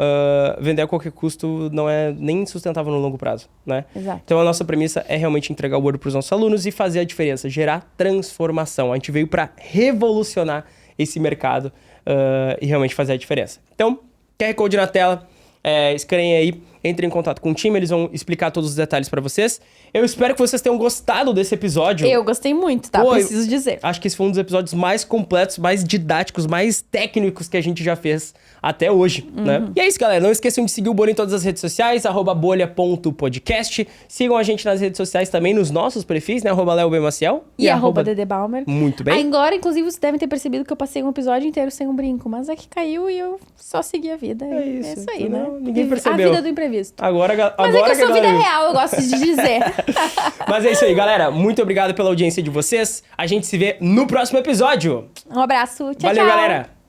vender a qualquer custo não é nem sustentável no longo prazo, né? Exato. Então, a nossa premissa é realmente entregar o ouro para os nossos alunos e fazer a diferença, gerar transformação. A gente veio para revolucionar esse mercado e realmente fazer a diferença. Então, QR Code na tela, escaneiem aí, entrem em contato com o time, eles vão explicar todos os detalhes para vocês. Eu espero que vocês tenham gostado desse episódio. Eu gostei muito, tá? Preciso dizer. Acho que esse foi um dos episódios mais completos, mais didáticos, mais técnicos que a gente já fez até hoje, né? E é isso, galera. Não esqueçam de seguir o Bolha em todas as redes sociais, @bolha.podcast. Sigam a gente nas redes sociais também, nos nossos perfis, né? @LeoBmaciel e @Dede Balmer. Muito bem. Agora, inclusive, vocês devem ter percebido que eu passei um episódio inteiro sem um brinco, mas é que caiu e eu só segui a vida. É isso aí, né? Ninguém percebeu. A vida do imprevisto. Mas é que eu sou vida real, eu gosto de dizer. Mas é isso aí, galera. Muito obrigado pela audiência de vocês. A gente se vê no próximo episódio. Um abraço. Tchau, Valeu, tchau. galera.